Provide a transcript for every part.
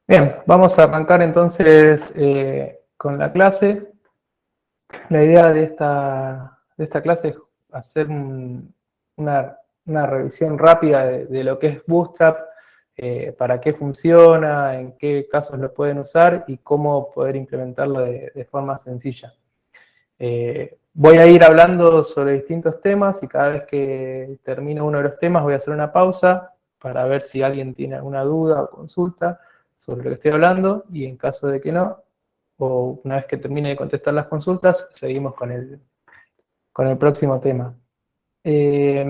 Bien, vamos a arrancar entonces con la clase. La idea de esta clase es hacer una revisión rápida de lo que es Bootstrap, para qué funciona, en qué casos lo pueden usar y cómo poder implementarlo de forma sencilla. Voy a ir hablando sobre distintos temas y cada vez que termino uno de los temas voy a hacer una pausa para ver si alguien tiene alguna duda o consulta sobre lo que estoy hablando, y en caso de que no, o una vez que termine de contestar las consultas, seguimos con el próximo tema. Eh,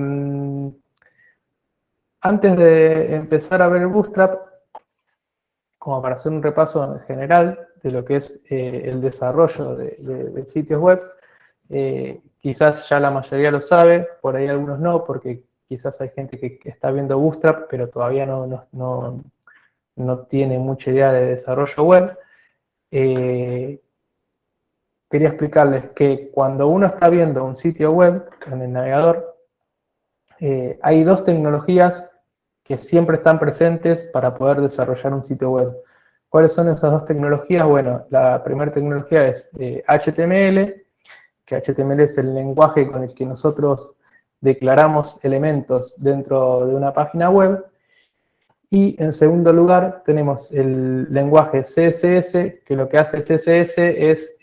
Antes de empezar a ver el Bootstrap, como para hacer un repaso general de lo que es el desarrollo de sitios web. Quizás ya la mayoría lo sabe, por ahí algunos no, porque quizás hay gente que está viendo Bootstrap, pero todavía no tiene mucha idea de desarrollo web. Quería explicarles que cuando uno está viendo un sitio web en el navegador, hay dos tecnologías que siempre están presentes para poder desarrollar un sitio web. ¿Cuáles son esas dos tecnologías? Bueno, la primera tecnología es HTML, que HTML es el lenguaje con el que nosotros declaramos elementos dentro de una página web. Y en segundo lugar tenemos el lenguaje CSS, que lo que hace CSS es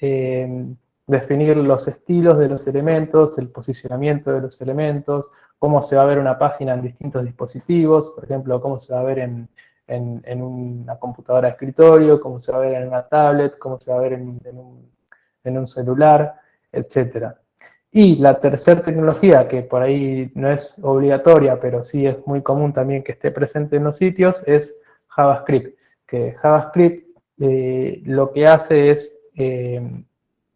definir los estilos de los elementos, el posicionamiento de los elementos, cómo se va a ver una página en distintos dispositivos, por ejemplo, cómo se va a ver en una computadora de escritorio, cómo se va a ver en una tablet, cómo se va a ver en un celular, etc. Y la tercera tecnología, que por ahí no es obligatoria, pero sí es muy común también que esté presente en los sitios, es JavaScript. Que JavaScript lo que hace es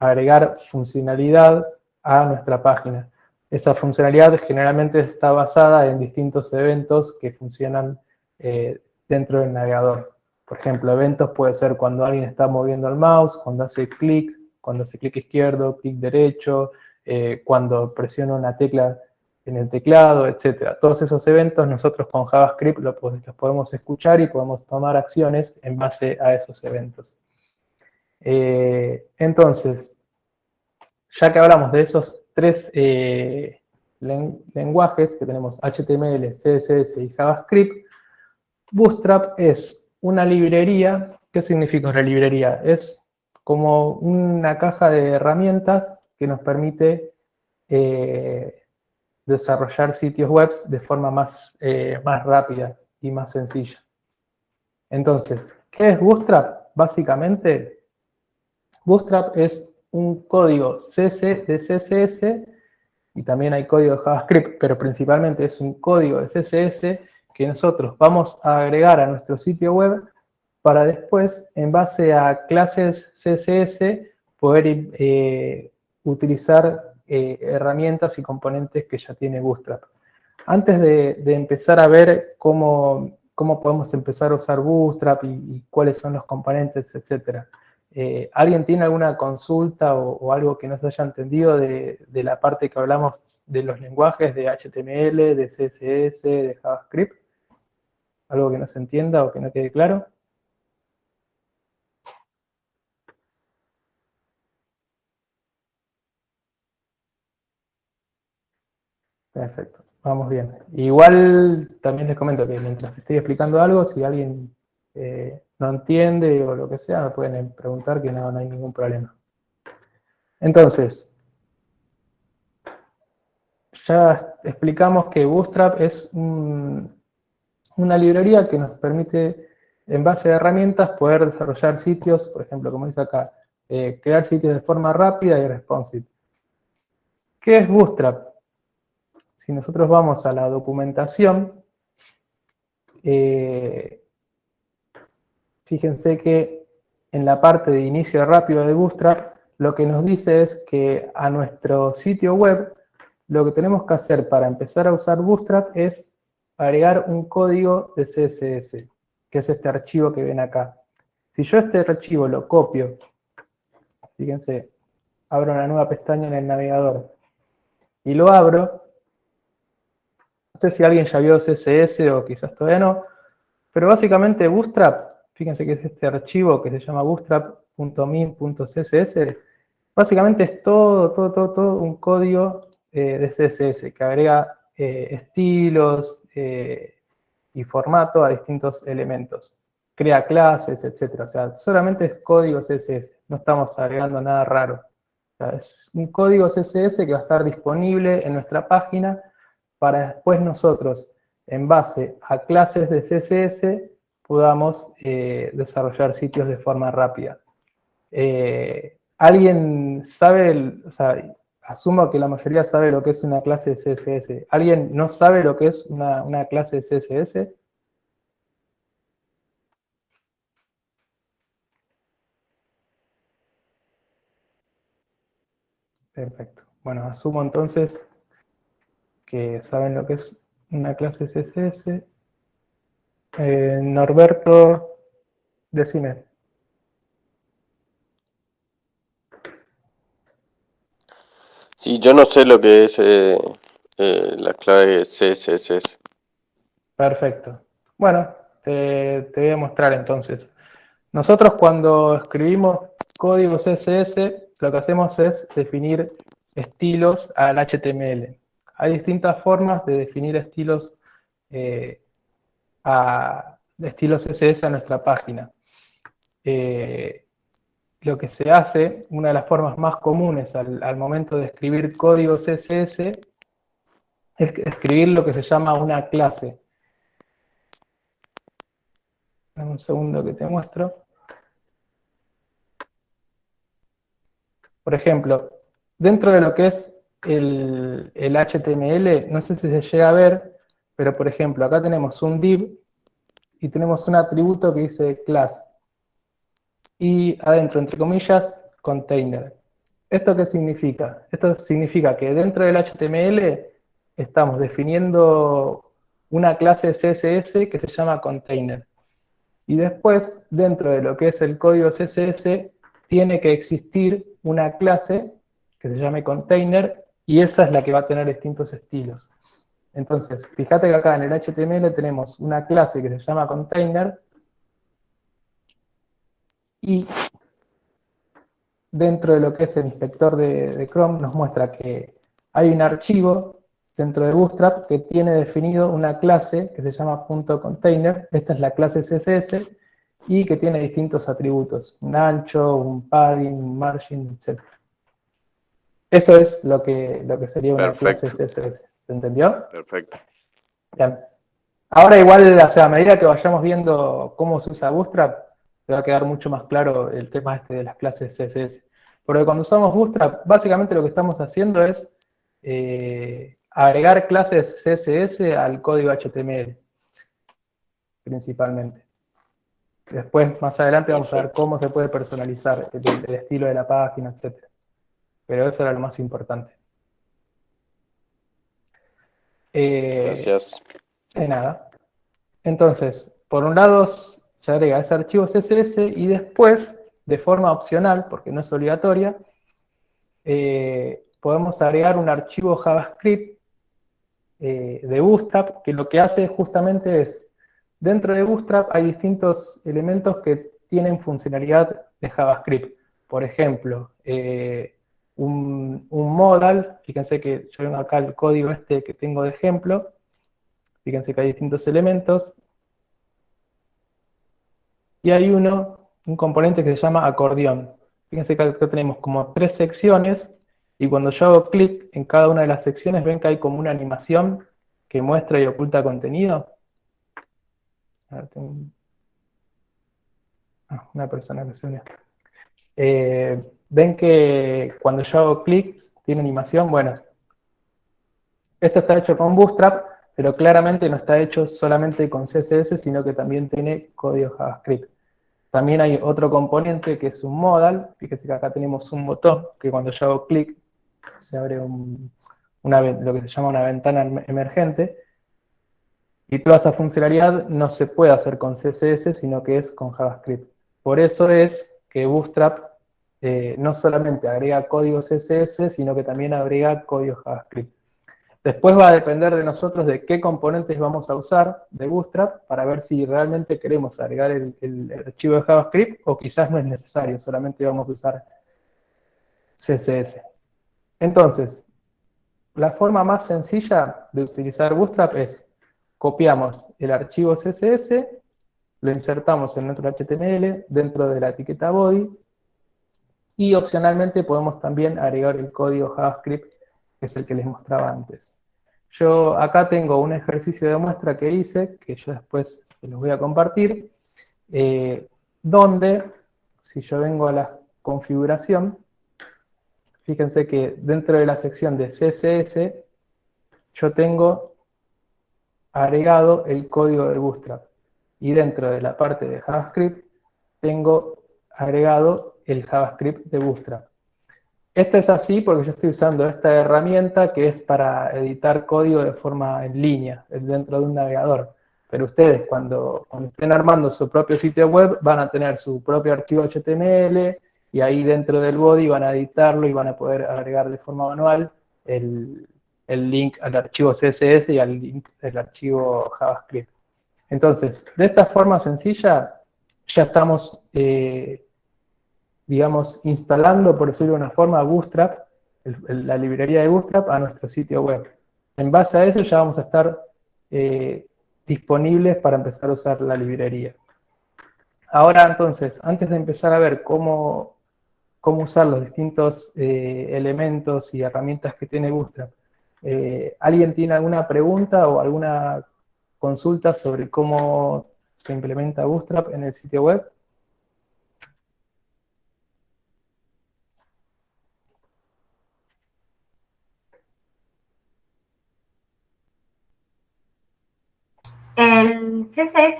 agregar funcionalidad a nuestra página. Esa funcionalidad generalmente está basada en distintos eventos que funcionan dentro del navegador. Por ejemplo, eventos puede ser cuando alguien está moviendo el mouse, cuando hace clic izquierdo, clic derecho, cuando presiona una tecla en el teclado, etc. Todos esos eventos nosotros con JavaScript los podemos escuchar y podemos tomar acciones en base a esos eventos. Entonces, ya que hablamos de esos tres lenguajes que tenemos, HTML, CSS y JavaScript, Bootstrap es una librería. ¿Qué significa una librería? Es como una caja de herramientas que nos permite desarrollar sitios web de forma más rápida y más sencilla. Entonces, ¿qué es Bootstrap? Básicamente, Bootstrap es un código de CSS, y también hay código de JavaScript, pero principalmente es un código de CSS que nosotros vamos a agregar a nuestro sitio web para después, en base a clases CSS, poder utilizar herramientas y componentes que ya tiene Bootstrap. Antes de empezar a ver cómo podemos empezar a usar Bootstrap y cuáles son los componentes, etc., ¿alguien tiene alguna consulta o algo que no se haya entendido de la parte que hablamos de los lenguajes de HTML, de CSS, de JavaScript? ¿Algo que no se entienda o que no quede claro? Perfecto, vamos bien. Igual también les comento que mientras estoy explicando algo, si alguien no entiende o lo que sea, me pueden preguntar, que no hay ningún problema. Entonces, ya explicamos que Bootstrap es una librería que nos permite, en base a herramientas, poder desarrollar sitios, por ejemplo, como dice acá, crear sitios de forma rápida y responsive. ¿Qué es Bootstrap? Si nosotros vamos a la documentación, fíjense que en la parte de inicio rápido de Bootstrap, lo que nos dice es que a nuestro sitio web, lo que tenemos que hacer para empezar a usar Bootstrap es agregar un código de CSS, que es este archivo que ven acá. Si yo este archivo lo copio, fíjense, abro una nueva pestaña en el navegador y lo abro, no sé si alguien ya vio CSS o quizás todavía no, pero básicamente Bootstrap, fíjense que es este archivo que se llama bootstrap.min.css. Básicamente es todo un código de CSS que agrega estilos y formato a distintos elementos. Crea clases, etc. O sea, solamente es código CSS. No estamos agregando nada raro. O sea, es un código CSS que va a estar disponible en nuestra página para después nosotros, en base a clases de CSS, podamos desarrollar sitios de forma rápida. ¿Alguien sabe, o sea, asumo que la mayoría sabe lo que es una clase de CSS? ¿Alguien no sabe lo que es una clase de CSS? Perfecto. Bueno, asumo entonces que saben lo que es una clase CSS. Norberto, decime. Sí, yo no sé lo que es la clave CSS. Perfecto. Bueno, te voy a mostrar entonces. Nosotros cuando escribimos código CSS, lo que hacemos es definir estilos al HTML. Hay distintas formas de definir estilos eh, de estilos CSS a nuestra página. Lo que se hace, una de las formas más comunes al momento de escribir código CSS, es escribir lo que se llama una clase. Dame un segundo que te muestro. Por ejemplo, dentro de lo que es el HTML, no sé si se llega a ver, pero por ejemplo, acá tenemos un div y tenemos un atributo que dice class. Y adentro, entre comillas, container. ¿Esto qué significa? Esto significa que dentro del HTML estamos definiendo una clase CSS que se llama container. Y después, dentro de lo que es el código CSS, tiene que existir una clase que se llame container y esa es la que va a tener distintos estilos. Entonces, fíjate que acá en el HTML tenemos una clase que se llama container y dentro de lo que es el inspector de Chrome nos muestra que hay un archivo dentro de Bootstrap que tiene definido una clase que se llama .container. Esta es la clase CSS y que tiene distintos atributos, un ancho, un padding, un margin, etc. Eso es lo que sería una clase Perfecto, CSS. ¿Se entendió? perfecto. Bien. Ahora igual, o sea, a medida que vayamos viendo cómo se usa Bootstrap, te va a quedar mucho más claro el tema este de las clases CSS. Porque cuando usamos Bootstrap, básicamente lo que estamos haciendo es agregar clases CSS al código HTML, principalmente. Después, más adelante, vamos a ver Perfecto. cómo se puede personalizar el estilo de la página, etc. Pero eso era lo más importante. Eh, Gracias. de nada. Entonces, por un lado se agrega ese archivo CSS y después, de forma opcional, porque no es obligatoria, podemos agregar un archivo JavaScript de Bootstrap que lo que hace justamente es, dentro de Bootstrap hay distintos elementos que tienen funcionalidad de JavaScript. Por ejemplo, un modal, fíjense que yo vengo acá el código este que tengo de ejemplo, fíjense que hay distintos elementos, y hay un componente que se llama acordeón. Fíjense que acá tenemos como 3 secciones y cuando yo hago clic en cada una de las secciones ven que hay como una animación que muestra y oculta contenido. A ver, una persona que se unió. Ven que cuando yo hago clic tiene animación. Bueno, esto está hecho con Bootstrap, pero claramente no está hecho solamente con CSS, sino que también tiene código JavaScript. También hay otro componente que es un modal. Fíjense que acá tenemos un botón que cuando yo hago clic se abre lo que se llama una ventana emergente. Y toda esa funcionalidad no se puede hacer con CSS, sino que es con JavaScript. Por eso es que Bootstrap no solamente agrega código CSS, sino que también agrega código JavaScript. Después va a depender de nosotros de qué componentes vamos a usar de Bootstrap para ver si realmente queremos agregar el archivo de JavaScript o quizás no es necesario, solamente vamos a usar CSS. Entonces, la forma más sencilla de utilizar Bootstrap es copiamos el archivo CSS, lo insertamos en nuestro HTML dentro de la etiqueta body y opcionalmente podemos también agregar el código JavaScript, que es el que les mostraba antes. Yo acá tengo un ejercicio de muestra que hice, que yo después los voy a compartir, donde si yo vengo a la configuración, fíjense que dentro de la sección de CSS yo tengo agregado el código de Bootstrap y dentro de la parte de JavaScript tengo agregado el JavaScript de Bootstrap. Esto es así porque yo estoy usando esta herramienta que es para editar código de forma en línea, dentro de un navegador. Pero ustedes cuando estén armando su propio sitio web van a tener su propio archivo HTML y ahí dentro del body van a editarlo y van a poder agregar de forma manual el link al archivo CSS y al link del archivo JavaScript. Entonces, de esta forma sencilla ya estamos digamos, instalando, por decirlo de una forma, Bootstrap, la librería de Bootstrap a nuestro sitio web. En base a eso ya vamos a estar disponibles para empezar a usar la librería. Ahora entonces, antes de empezar a ver cómo usar los distintos elementos y herramientas que tiene Bootstrap, ¿alguien tiene alguna pregunta o alguna consulta sobre cómo se implementa Bootstrap en el sitio web? El CSS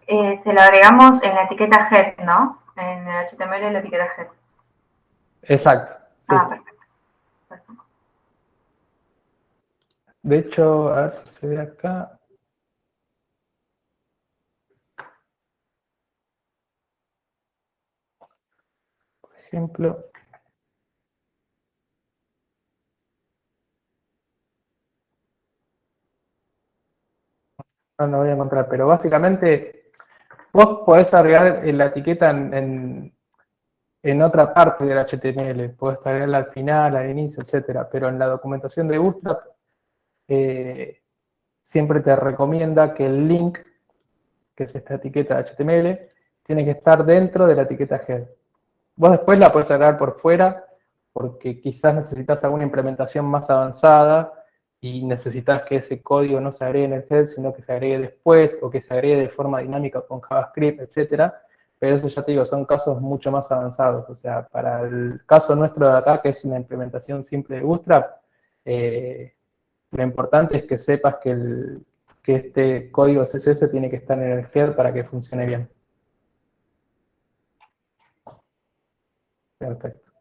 se lo agregamos en la etiqueta head, ¿no? En el HTML en la etiqueta head. Exacto. Sí. Perfecto. De hecho, a ver si se ve acá. Por ejemplo. No lo voy a encontrar, pero básicamente vos podés agregar la etiqueta en otra parte del HTML. Podés agregarla al final, al inicio, etcétera. Pero en la documentación de Bootstrap siempre te recomienda que el link, que es esta etiqueta de HTML, tiene que estar dentro de la etiqueta head. Vos después la podés agregar por fuera, porque quizás necesitas alguna implementación más avanzada y necesitas que ese código no se agregue en el head, sino que se agregue después, o que se agregue de forma dinámica con JavaScript, etc. Pero eso ya te digo, son casos mucho más avanzados. O sea, para el caso nuestro de acá, que es una implementación simple de Bootstrap, lo importante es que sepas que este código CSS tiene que estar en el head para que funcione bien. Perfecto.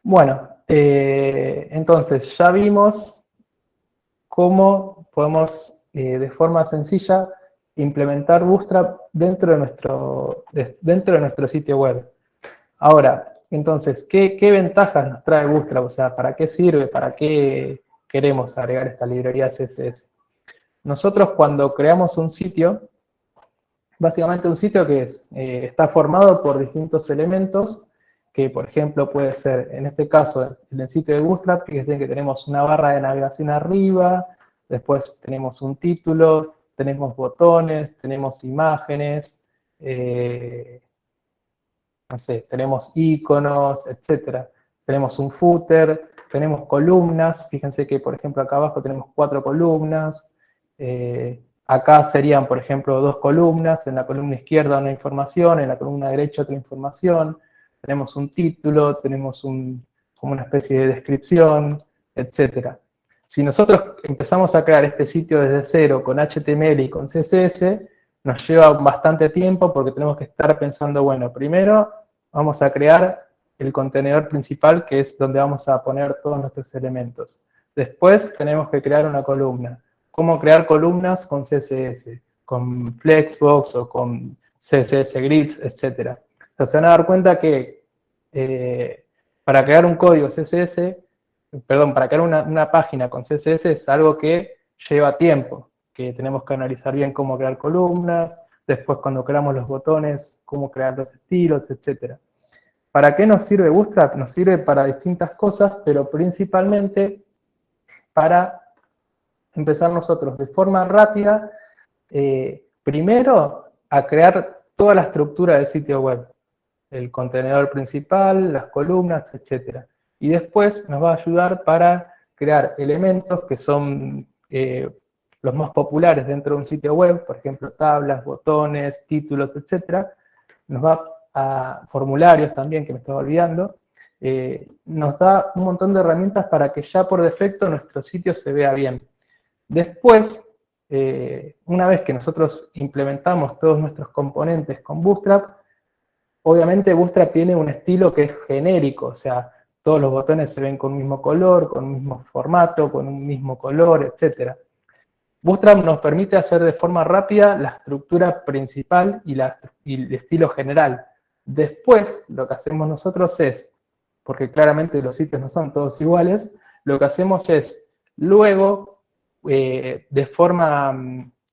Bueno, entonces ya vimos cómo podemos de forma sencilla implementar Bootstrap dentro de nuestro sitio web. Ahora, entonces, ¿qué ventajas nos trae Bootstrap? O sea, ¿para qué sirve? ¿Para qué queremos agregar esta librería CSS? Nosotros cuando creamos un sitio, básicamente un sitio que está formado por distintos elementos que, por ejemplo, puede ser, en este caso, en el sitio de Bootstrap, fíjense que tenemos una barra de navegación arriba, después tenemos un título, tenemos botones, tenemos imágenes, no sé, tenemos iconos, etcétera. Tenemos un footer, tenemos columnas, fíjense que, por ejemplo, acá abajo tenemos 4 columnas, acá serían, por ejemplo, 2 columnas, en la columna izquierda una información, en la columna derecha otra información, tenemos un título, tenemos como una especie de descripción, etc. Si nosotros empezamos a crear este sitio desde cero con HTML y con CSS, nos lleva bastante tiempo porque tenemos que estar pensando, bueno, primero vamos a crear el contenedor principal, que es donde vamos a poner todos nuestros elementos. Después tenemos que crear una columna. ¿Cómo crear columnas con CSS? Con Flexbox o con CSS Grids, etc. O sea, se van a dar cuenta que para crear un código CSS perdón, para crear una página con CSS es algo que lleva tiempo, que tenemos que analizar bien cómo crear columnas, después cuando creamos los botones, cómo crear los estilos, etc. ¿Para qué nos sirve Bootstrap? Nos sirve para distintas cosas, pero principalmente para empezar nosotros de forma rápida, primero a crear toda la estructura del sitio web, el contenedor principal, las columnas, etc. Y después nos va a ayudar para crear elementos que son los más populares dentro de un sitio web, por ejemplo, tablas, botones, títulos, etc. Nos va a formularios también, que me estaba olvidando. Nos da un montón de herramientas para que ya por defecto nuestro sitio se vea bien. Después, una vez que nosotros implementamos todos nuestros componentes con Bootstrap, obviamente Bootstrap tiene un estilo que es genérico, o sea, todos los botones se ven con un mismo color, con un mismo formato, con un mismo color, etc. Bootstrap nos permite hacer de forma rápida la estructura principal y el estilo general. Después, lo que hacemos nosotros es, porque claramente los sitios no son todos iguales, lo que hacemos es, luego, de forma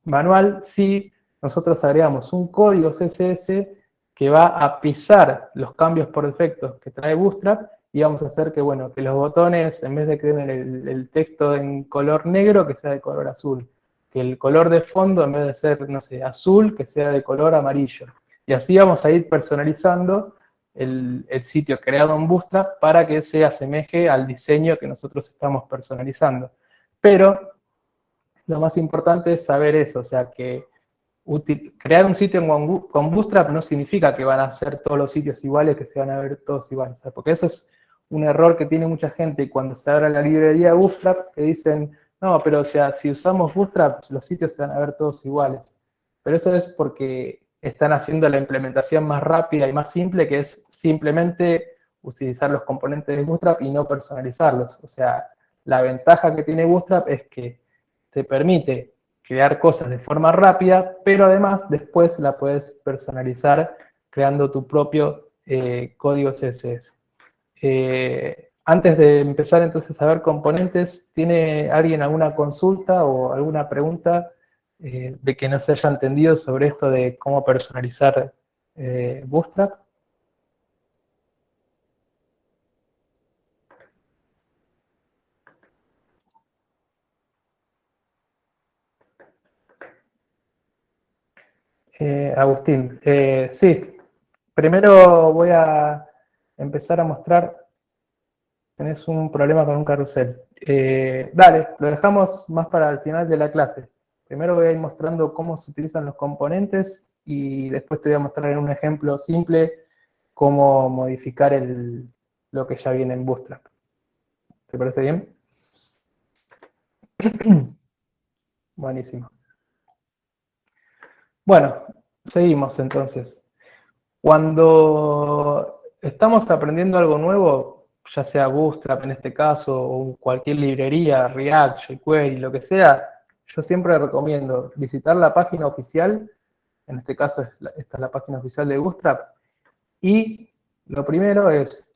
manual, sí, nosotros agregamos un código CSS que va a pisar los cambios por defecto que trae Bootstrap y vamos a hacer que, bueno, que los botones, en vez de que den el texto en color negro, que sea de color azul. Que el color de fondo, en vez de ser, no sé, azul, que sea de color amarillo. Y así vamos a ir personalizando el sitio creado en Bootstrap para que se asemeje al diseño que nosotros estamos personalizando. Pero lo más importante es saber eso, o sea, que crear un sitio con Bootstrap no significa que van a ser todos los sitios iguales, que se van a ver todos iguales, ¿sabes? Porque eso es un error que tiene mucha gente y cuando se abre la librería Bootstrap, que dicen, no, pero o sea, si usamos Bootstrap, los sitios se van a ver todos iguales. Pero eso es porque están haciendo la implementación más rápida y más simple, que es simplemente utilizar los componentes de Bootstrap y no personalizarlos. O sea, la ventaja que tiene Bootstrap es que te permite crear cosas de forma rápida, pero además después la puedes personalizar creando tu propio código CSS. Antes de empezar entonces a ver componentes, ¿tiene alguien alguna consulta o alguna pregunta de que no se haya entendido sobre esto de cómo personalizar Bootstrap? Agustín, sí, primero voy a empezar a mostrar. Tenés un problema con un carrusel. Dale, lo dejamos más para el final de la clase. Primero voy a ir mostrando cómo se utilizan los componentes y después te voy a mostrar en un ejemplo simple cómo modificar lo que ya viene en Bootstrap. ¿Te parece bien? Buenísimo. Bueno, seguimos entonces. Cuando estamos aprendiendo algo nuevo, ya sea Bootstrap en este caso, o cualquier librería, React, jQuery, lo que sea, yo siempre recomiendo visitar la página oficial, en este caso esta es la página oficial de Bootstrap, y lo primero es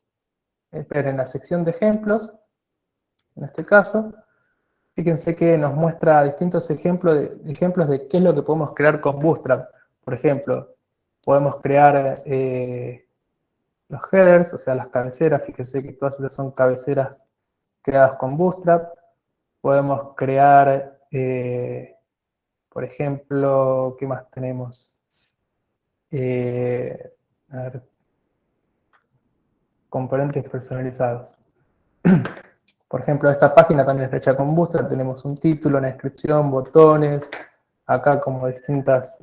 ver en la sección de ejemplos, en este caso, fíjense que nos muestra distintos ejemplos de qué es lo que podemos crear con Bootstrap. Por ejemplo, podemos crear los headers, o sea, las cabeceras, fíjense que todas estas son cabeceras creadas con Bootstrap. Podemos crear, por ejemplo, ¿qué más tenemos? A ver, componentes personalizados. Por ejemplo, esta página también está hecha con Bootstrap, tenemos un título, una descripción, botones, acá como distintas,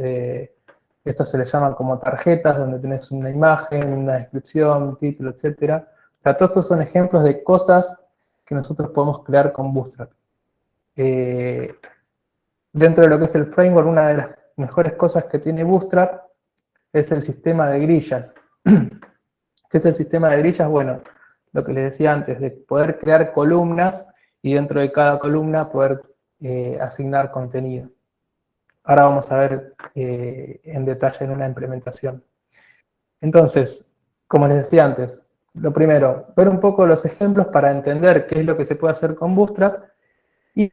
estas se les llaman como tarjetas, donde tenés una imagen, una descripción, un título, etc. O sea, todos estos son ejemplos de cosas que nosotros podemos crear con Bootstrap. Dentro de lo que es el framework, una de las mejores cosas que tiene Bootstrap es el sistema de grillas. ¿Qué es el sistema de grillas? Bueno, lo que les decía antes, de poder crear columnas y dentro de cada columna poder asignar contenido. Ahora vamos a ver en detalle en una implementación. Entonces, como les decía antes, lo primero, ver un poco los ejemplos para entender qué es lo que se puede hacer con Bootstrap. Y,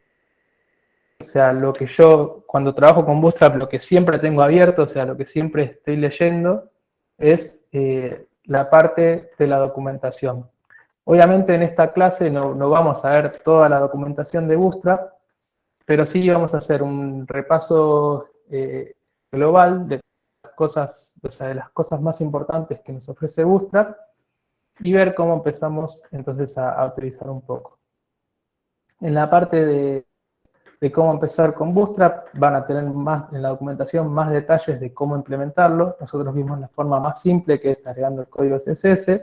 o sea, lo que yo, cuando trabajo con Bootstrap, lo que siempre tengo abierto, o sea, lo que siempre estoy leyendo, es la parte de la documentación. Obviamente en esta clase no vamos a ver toda la documentación de Bootstrap, pero sí vamos a hacer un repaso global de las cosas, o sea, de las cosas más importantes que nos ofrece Bootstrap y ver cómo empezamos entonces a utilizar un poco. En la parte de cómo empezar con Bootstrap van a tener más en la documentación más detalles de cómo implementarlo. Nosotros vimos la forma más simple, que es agregando el código CSS.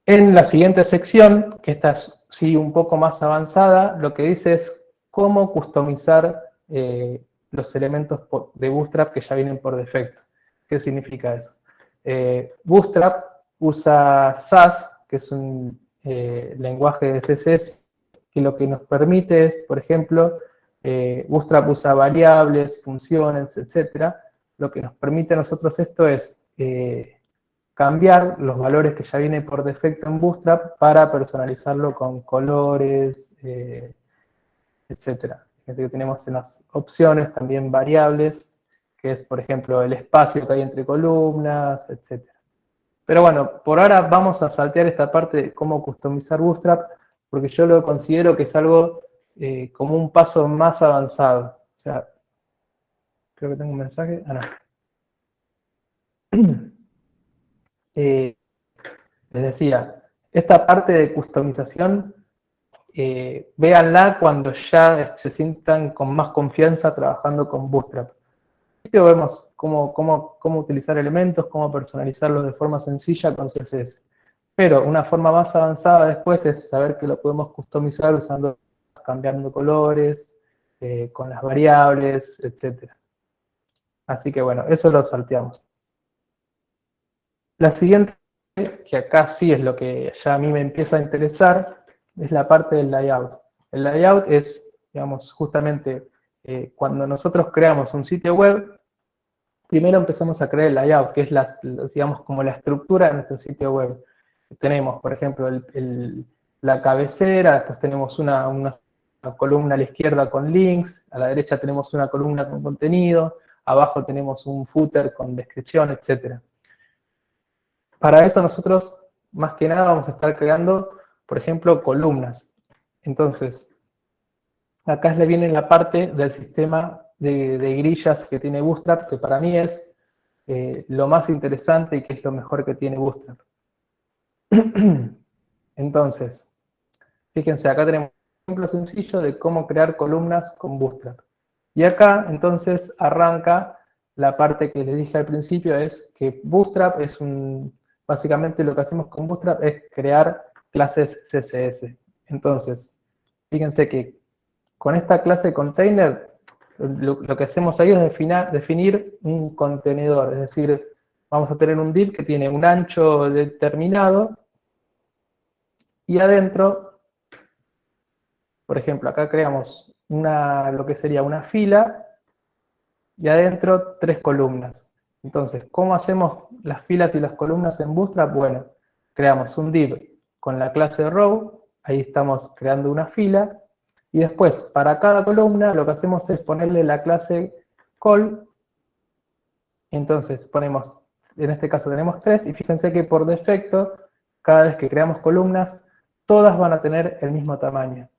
En la siguiente sección, que esta es sí un poco más avanzada, lo que dice es cómo customizar los elementos de Bootstrap que ya vienen por defecto. ¿Qué significa eso? Bootstrap usa Sass, que es un lenguaje de CSS, que lo que nos permite es, por ejemplo, Bootstrap usa variables, funciones, etc. Lo que nos permite a nosotros esto es cambiar los valores que ya vienen por defecto en Bootstrap para personalizarlo con colores, etc. Fíjense que tenemos en las opciones también variables, que es, por ejemplo, el espacio que hay entre columnas, etc. Pero bueno, por ahora vamos a saltear esta parte de cómo customizar Bootstrap, porque yo lo considero que es algo como un paso más avanzado. O sea, creo que tengo un mensaje. Ah, no. Les decía, esta parte de customización, véanla cuando ya se sientan con más confianza trabajando con Bootstrap. Al principio vemos cómo utilizar elementos, cómo personalizarlos de forma sencilla con CSS. Pero una forma más avanzada después es saber que lo podemos customizar usando, cambiando colores, con las variables, etc. Así que bueno, eso lo salteamos. La siguiente, que acá sí es lo que ya a mí me empieza a interesar, es la parte del layout. El layout es, digamos, justamente cuando nosotros creamos un sitio web, primero empezamos a crear el layout, que es digamos, como la estructura de nuestro sitio web. Tenemos, por ejemplo, la cabecera, después tenemos una columna a la izquierda con links, a la derecha tenemos una columna con contenido, abajo tenemos un footer con descripción, etc. Para eso nosotros, más que nada, vamos a estar creando, por ejemplo, columnas. Entonces, acá le viene la parte del sistema de grillas que tiene Bootstrap, que para mí es lo más interesante y que es lo mejor que tiene Bootstrap. Entonces, fíjense, acá tenemos un ejemplo sencillo de cómo crear columnas con Bootstrap. Y acá, entonces, arranca la parte que les dije al principio, es que Bootstrap es básicamente lo que hacemos con Bootstrap es crear clases CSS. Entonces, fíjense que con esta clase container, lo que hacemos ahí es definir un contenedor, es decir, vamos a tener un div que tiene un ancho determinado y adentro, por ejemplo, acá creamos lo que sería una fila y adentro 3 columnas. Entonces, ¿cómo hacemos las filas y las columnas en Bootstrap? Bueno, creamos un div con la clase row, ahí estamos creando una fila, y después, para cada columna, lo que hacemos es ponerle la clase call. Entonces, ponemos, en este caso tenemos 3, y fíjense que por defecto, cada vez que creamos columnas, todas van a tener el mismo tamaño.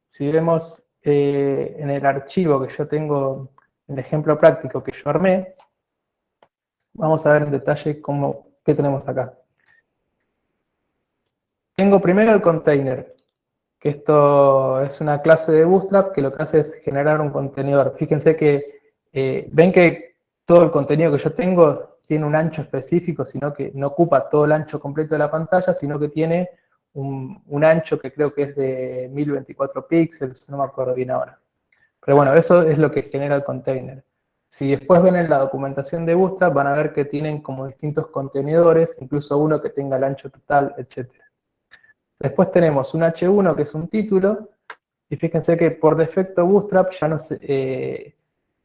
Si vemos en el archivo que yo tengo, el ejemplo práctico que yo armé, vamos a ver en detalle qué tenemos acá. Tengo primero el container, que esto es una clase de Bootstrap que lo que hace es generar un contenedor. Fíjense que ven que todo el contenido que yo tengo tiene un ancho específico, sino que no ocupa todo el ancho completo de la pantalla, sino que tiene un ancho que creo que es de 1024 píxeles, no me acuerdo bien ahora. Pero bueno, eso es lo que genera el container. Si después ven en la documentación de Bootstrap, van a ver que tienen como distintos contenedores, incluso uno que tenga el ancho total, etc. Después tenemos un H1 que es un título, y fíjense que por defecto Bootstrap ya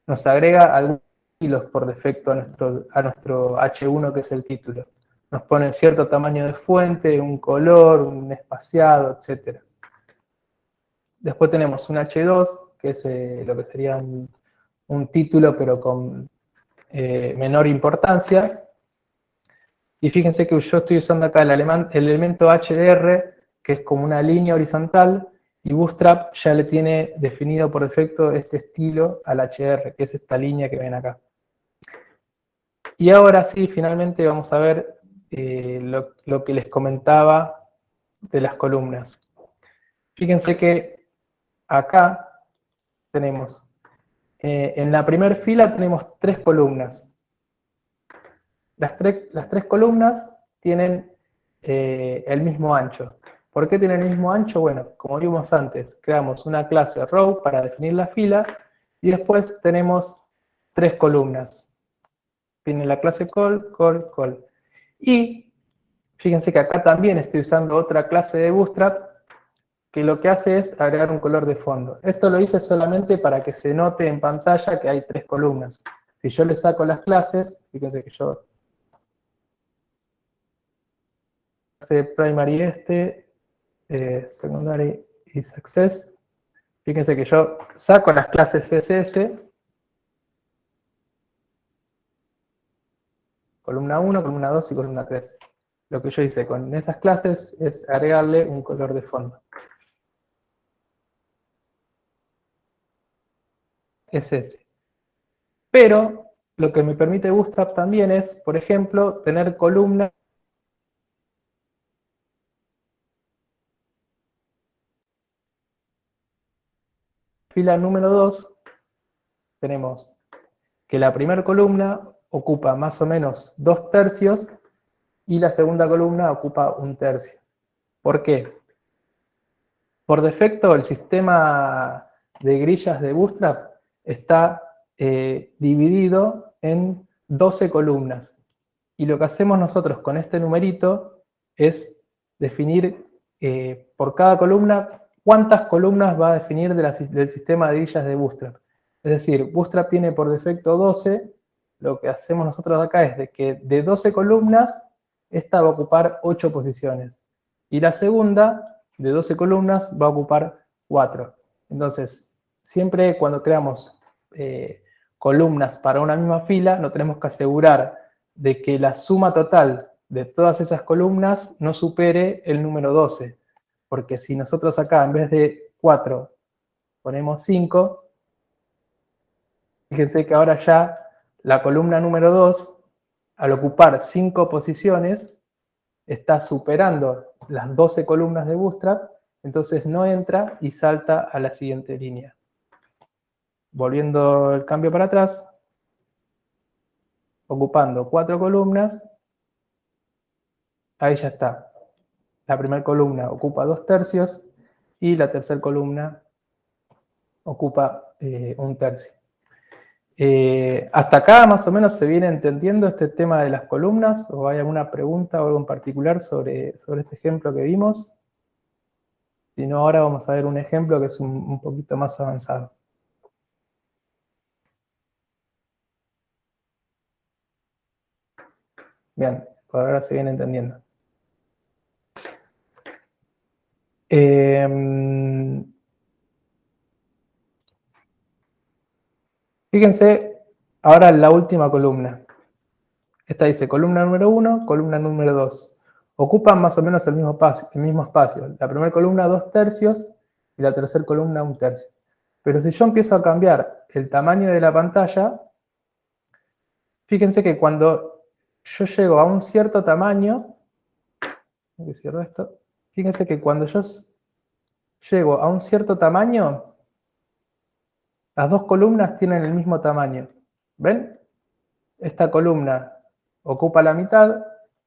nos agrega algunos estilos por defecto a nuestro H1, que es el título. Nos pone cierto tamaño de fuente, un color, un espaciado, etc. Después tenemos un H2, que es lo que sería un título, pero con menor importancia. Y fíjense que yo estoy usando acá el elemento HDR, que es como una línea horizontal, y Bootstrap ya le tiene definido por defecto este estilo al HDR, que es esta línea que ven acá. Y ahora sí, finalmente vamos a ver lo que les comentaba de las columnas. Fíjense que acá tenemos, en la primera fila tenemos 3 columnas. Las tres columnas tienen el mismo ancho. ¿Por qué tienen el mismo ancho? Bueno, como vimos antes, creamos una clase row para definir la fila y después tenemos 3 columnas. Tiene la clase call, call, call. Y fíjense que acá también estoy usando otra clase de Bootstrap que lo que hace es agregar un color de fondo. Esto lo hice solamente para que se note en pantalla que hay 3 columnas. Si yo le saco las clases, fíjense que yo primary secondary y success. Fíjense que yo saco las clases CSS, columna 1, columna 2 y columna 3. Lo que yo hice con esas clases es agregarle un color de fondo. Es ese. Pero lo que me permite Bootstrap también es, por ejemplo, tener columnas fila número 2, tenemos que la primera columna ocupa más o menos 2/3 y la segunda columna ocupa 1/3. ¿Por qué? Por defecto, el sistema de grillas de Bootstrap está dividido en 12 columnas. Y lo que hacemos nosotros con este numerito es definir por cada columna cuántas columnas va a definir del sistema de grillas de Bootstrap. Es decir, Bootstrap tiene por defecto 12, lo que hacemos nosotros acá es de que de 12 columnas, esta va a ocupar 8 posiciones. Y la segunda, de 12 columnas, va a ocupar 4. Entonces, siempre cuando creamos columnas para una misma fila, nos tenemos que asegurar de que la suma total de todas esas columnas no supere el número 12. Porque si nosotros acá, en vez de 4, ponemos 5, fíjense que ahora ya la columna número 2, al ocupar 5 posiciones, está superando las 12 columnas de Bootstrap, entonces no entra y salta a la siguiente línea. Volviendo el cambio para atrás, ocupando 4 columnas, ahí ya está. La primera columna ocupa 2/3 y la tercera columna ocupa 1/3. ¿Hasta acá más o menos se viene entendiendo este tema de las columnas? ¿O hay alguna pregunta o algo en particular sobre este ejemplo que vimos? Si no, ahora vamos a ver un ejemplo que es un poquito más avanzado. Bien, por ahora se viene entendiendo. Fíjense ahora en la última columna. Esta dice columna número 1, columna número 2. Ocupan más o menos el mismo espacio. La primera columna 2/3 y la tercera columna 1/3. Pero si yo empiezo a cambiar el tamaño de la pantalla, fíjense que cuando yo llego a un cierto tamaño, fíjense que cuando yo llego a un cierto tamaño, las dos columnas tienen el mismo tamaño. ¿Ven? Esta columna ocupa la mitad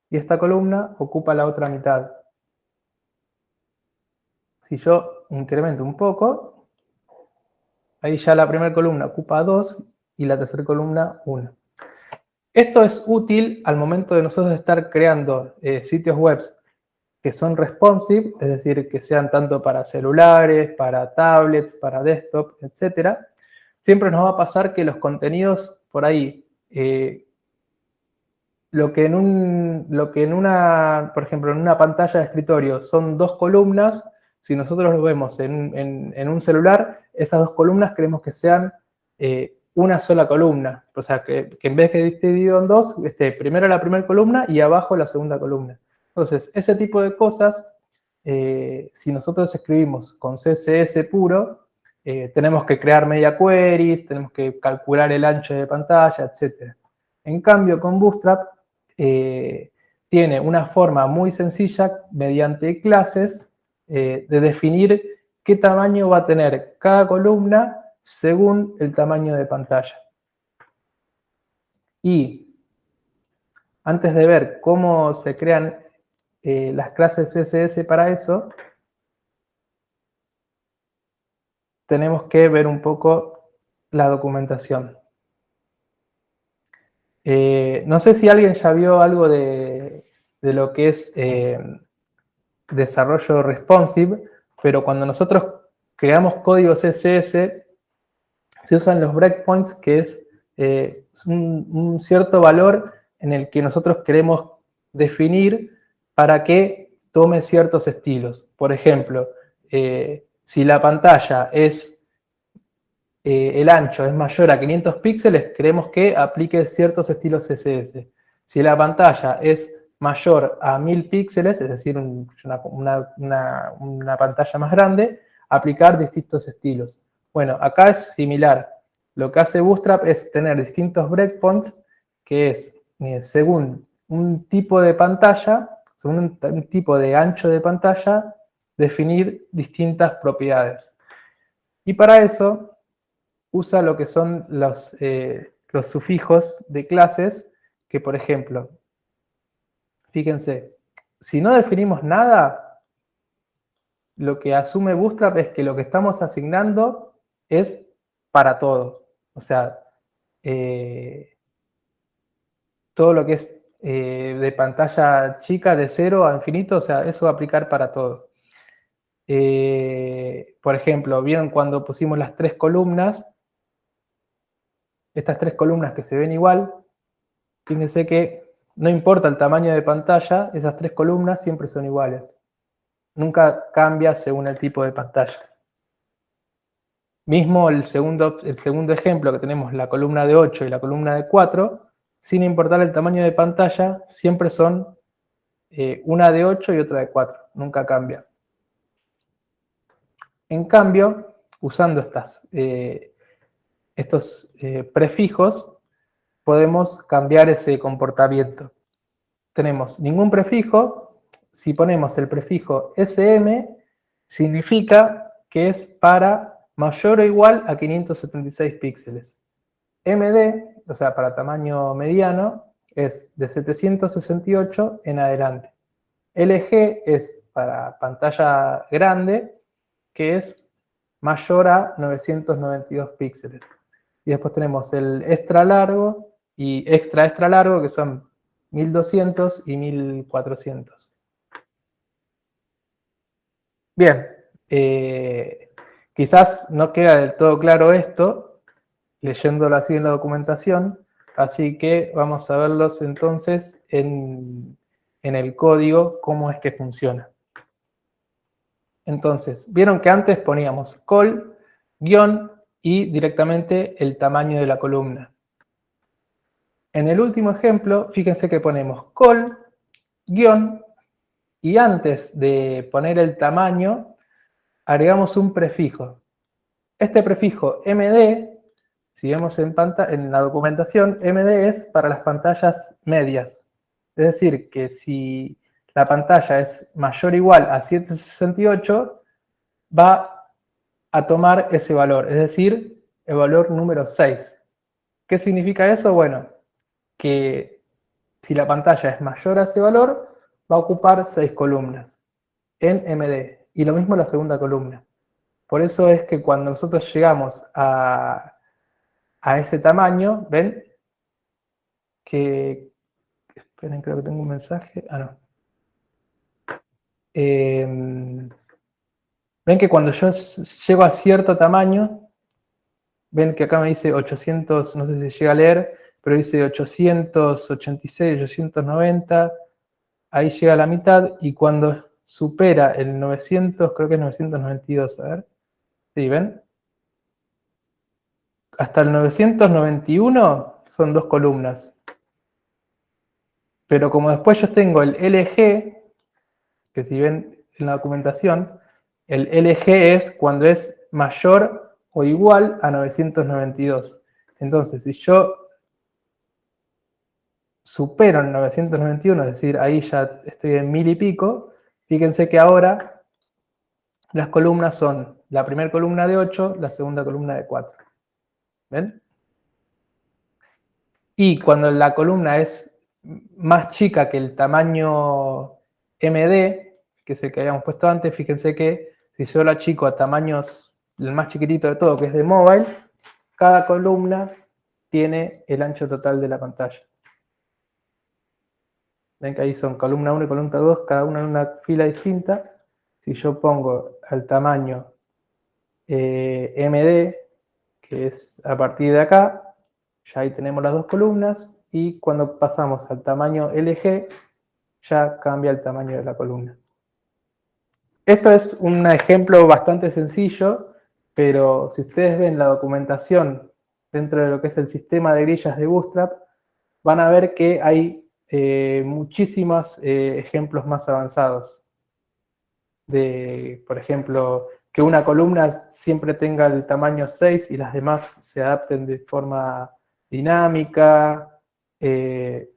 y esta columna ocupa la otra mitad. Si yo incremento un poco, ahí ya la primera columna ocupa 2 y la tercera columna 1. Esto es útil al momento de nosotros estar creando sitios web que son responsive, es decir, que sean tanto para celulares, para tablets, para desktop, etc. Siempre nos va a pasar que los contenidos por ahí lo que por ejemplo, en una pantalla de escritorio son 2 columnas, si nosotros lo vemos en un celular, esas 2 columnas queremos que sean una sola columna. O sea, que en vez de que esté dividido en 2, esté primero la primera columna y abajo la segunda columna. Entonces, ese tipo de cosas, si nosotros escribimos con CSS puro, tenemos que crear media queries, tenemos que calcular el ancho de pantalla, etc. En cambio, con Bootstrap tiene una forma muy sencilla, mediante clases, de definir qué tamaño va a tener cada columna según el tamaño de pantalla. Y antes de ver cómo se crean las clases CSS para eso, tenemos que ver un poco la documentación. No sé si alguien ya vio algo de lo que es desarrollo responsive, pero cuando nosotros creamos código CSS, se usan los breakpoints, que es un cierto valor en el que nosotros queremos definir para que tome ciertos estilos. Por ejemplo, si la pantalla es, el ancho es mayor a 500 píxeles, queremos que aplique ciertos estilos CSS. Si la pantalla es mayor a 1000 píxeles, es decir, una pantalla más grande, aplicar distintos estilos. Bueno, acá es similar. Lo que hace Bootstrap es tener distintos breakpoints, que es según un tipo de pantalla, según un tipo de ancho de pantalla, definir distintas propiedades. Y para eso usa lo que son los sufijos de clases, que por ejemplo, fíjense, si no definimos nada, lo que asume Bootstrap es que lo que estamos asignando es para todo. O sea, todo lo que es de pantalla chica, de 0 a infinito, o sea, eso va a aplicar para todo. Por ejemplo, ¿vieron cuando pusimos las 3 columnas? Estas 3 columnas que se ven igual, fíjense que no importa el tamaño de pantalla, esas 3 columnas siempre son iguales. Nunca cambia según el tipo de pantalla. Mismo el segundo ejemplo que tenemos, la columna de 8 y la columna de 4, sin importar el tamaño de pantalla, siempre son una de 8 y otra de 4. Nunca cambia. En cambio, usando estos prefijos, podemos cambiar ese comportamiento. Tenemos ningún prefijo. Si ponemos el prefijo SM, significa que es para mayor o igual a 576 píxeles. MD, o sea, para tamaño mediano, es de 768 en adelante. LG es para pantalla grande, que es mayor a 992 píxeles. Y después tenemos el extra largo y extra largo, que son 1200 y 1400. Bien, quizás no queda del todo claro esto, leyéndolo así en la documentación, así que vamos a verlos entonces en el código, cómo es que funciona. Entonces, vieron que antes poníamos col, guión y directamente el tamaño de la columna. En el último ejemplo, fíjense que ponemos col, guión, y antes de poner el tamaño, agregamos un prefijo. Este prefijo MD, si vemos en la documentación, MD es para las pantallas medias. Es decir, que si la pantalla es mayor o igual a 768, va a tomar ese valor, es decir, el valor número 6. ¿Qué significa eso? Bueno, que si la pantalla es mayor a ese valor, va a ocupar 6 columnas en MD. Y lo mismo la segunda columna. Por eso es que cuando nosotros llegamos a ese tamaño, ven que... Esperen, creo que tengo un mensaje. Ah, no. Ven que cuando yo llego a cierto tamaño, ven que acá me dice 800, no sé si llega a leer, pero dice 886, 890, ahí llega a la mitad, y cuando supera el 900, creo que es 992, a ver, ¿sí ven? Hasta el 991 son 2 columnas. Pero como después yo tengo el LG, que si ven en la documentación, el LG es cuando es mayor o igual a 992. Entonces, si yo supero el 991, es decir, ahí ya estoy en 1000 y pico, fíjense que ahora las columnas son la primera columna de 8, la segunda columna de 4. ¿Ven? Y cuando la columna es más chica que el tamaño MD, que es el que habíamos puesto antes, fíjense que si yo la achico a tamaños, el más chiquitito de todo, que es de mobile, cada columna tiene el ancho total de la pantalla. Ven que ahí son columna 1 y columna 2, cada una en una fila distinta. Si yo pongo al tamaño MD, que es a partir de acá, ya ahí tenemos las 2 columnas, y cuando pasamos al tamaño LG, ya cambia el tamaño de la columna. Esto es un ejemplo bastante sencillo, pero si ustedes ven la documentación dentro de lo que es el sistema de grillas de Bootstrap, van a ver que hay muchísimos ejemplos más avanzados. De, por ejemplo, que una columna siempre tenga el tamaño 6 y las demás se adapten de forma dinámica. Se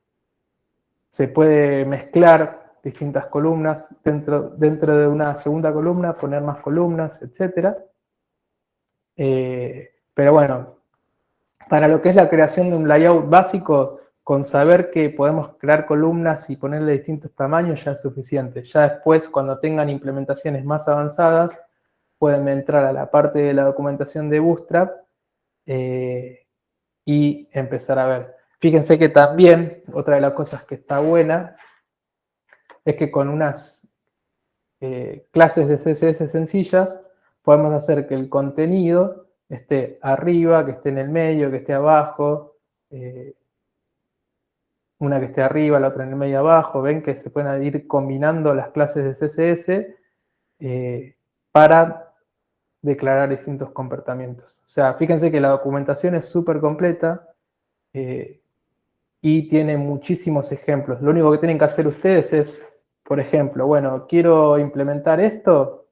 puede mezclar distintas columnas dentro de una segunda columna, poner más columnas, etc. Pero bueno, para lo que es la creación de un layout básico, con saber que podemos crear columnas y ponerle distintos tamaños ya es suficiente. Ya después, cuando tengan implementaciones más avanzadas, pueden entrar a la parte de la documentación de Bootstrap y empezar a ver. Fíjense que también, otra de las cosas que está buena, es que con unas clases de CSS sencillas, podemos hacer que el contenido esté arriba, que esté en el medio, que esté abajo, una que esté arriba, la otra en el medio abajo. Ven que se pueden ir combinando las clases de CSS para declarar distintos comportamientos. O sea, fíjense que la documentación es súper completa y tiene muchísimos ejemplos. Lo único que tienen que hacer ustedes es, por ejemplo, bueno, quiero implementar esto,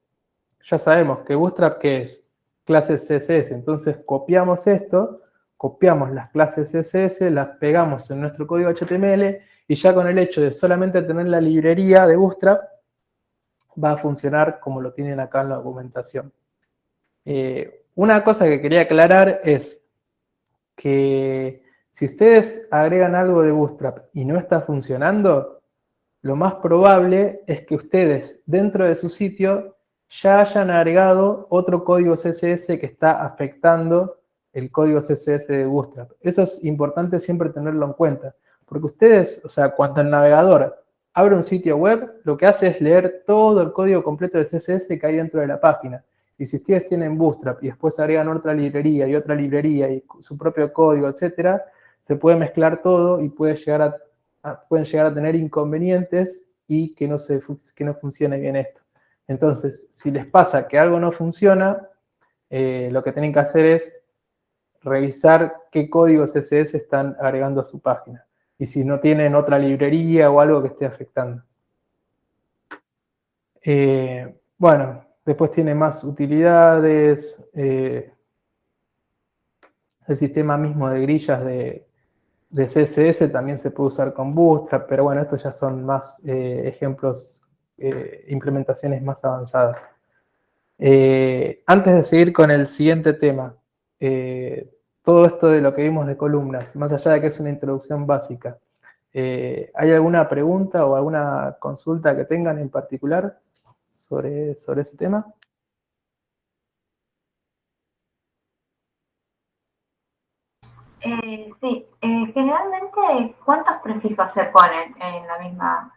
ya sabemos que Bootstrap, ¿qué es? Clases CSS. Entonces copiamos esto, copiamos las clases CSS, las pegamos en nuestro código HTML, y ya con el hecho de solamente tener la librería de Bootstrap, va a funcionar como lo tienen acá en la documentación. Una cosa que quería aclarar es que si ustedes agregan algo de Bootstrap y no está funcionando, lo más probable es que ustedes dentro de su sitio ya hayan agregado otro código CSS que está afectando el código CSS de Bootstrap. Eso es importante siempre tenerlo en cuenta, porque ustedes, o sea, cuando el navegador abre un sitio web, lo que hace es leer todo el código completo de CSS que hay dentro de la página. Y si ustedes tienen Bootstrap y después agregan otra librería y su propio código, etcétera, se puede mezclar todo y pueden llegar a tener inconvenientes y que no funcione bien esto. Entonces, si les pasa que algo no funciona, lo que tienen que hacer es revisar qué códigos CSS están agregando a su página y si no tienen otra librería o algo que esté afectando. Bueno, después tiene más utilidades, el sistema mismo de grillas de CSS también se puede usar con Bootstrap, pero bueno, estos ya son más ejemplos, implementaciones más avanzadas. Antes de seguir con el siguiente tema, todo esto de lo que vimos de columnas, más allá de que es una introducción básica, ¿hay alguna pregunta o alguna consulta que tengan en particular sobre ese tema? Sí, generalmente, ¿cuántos prefijos se ponen en la misma?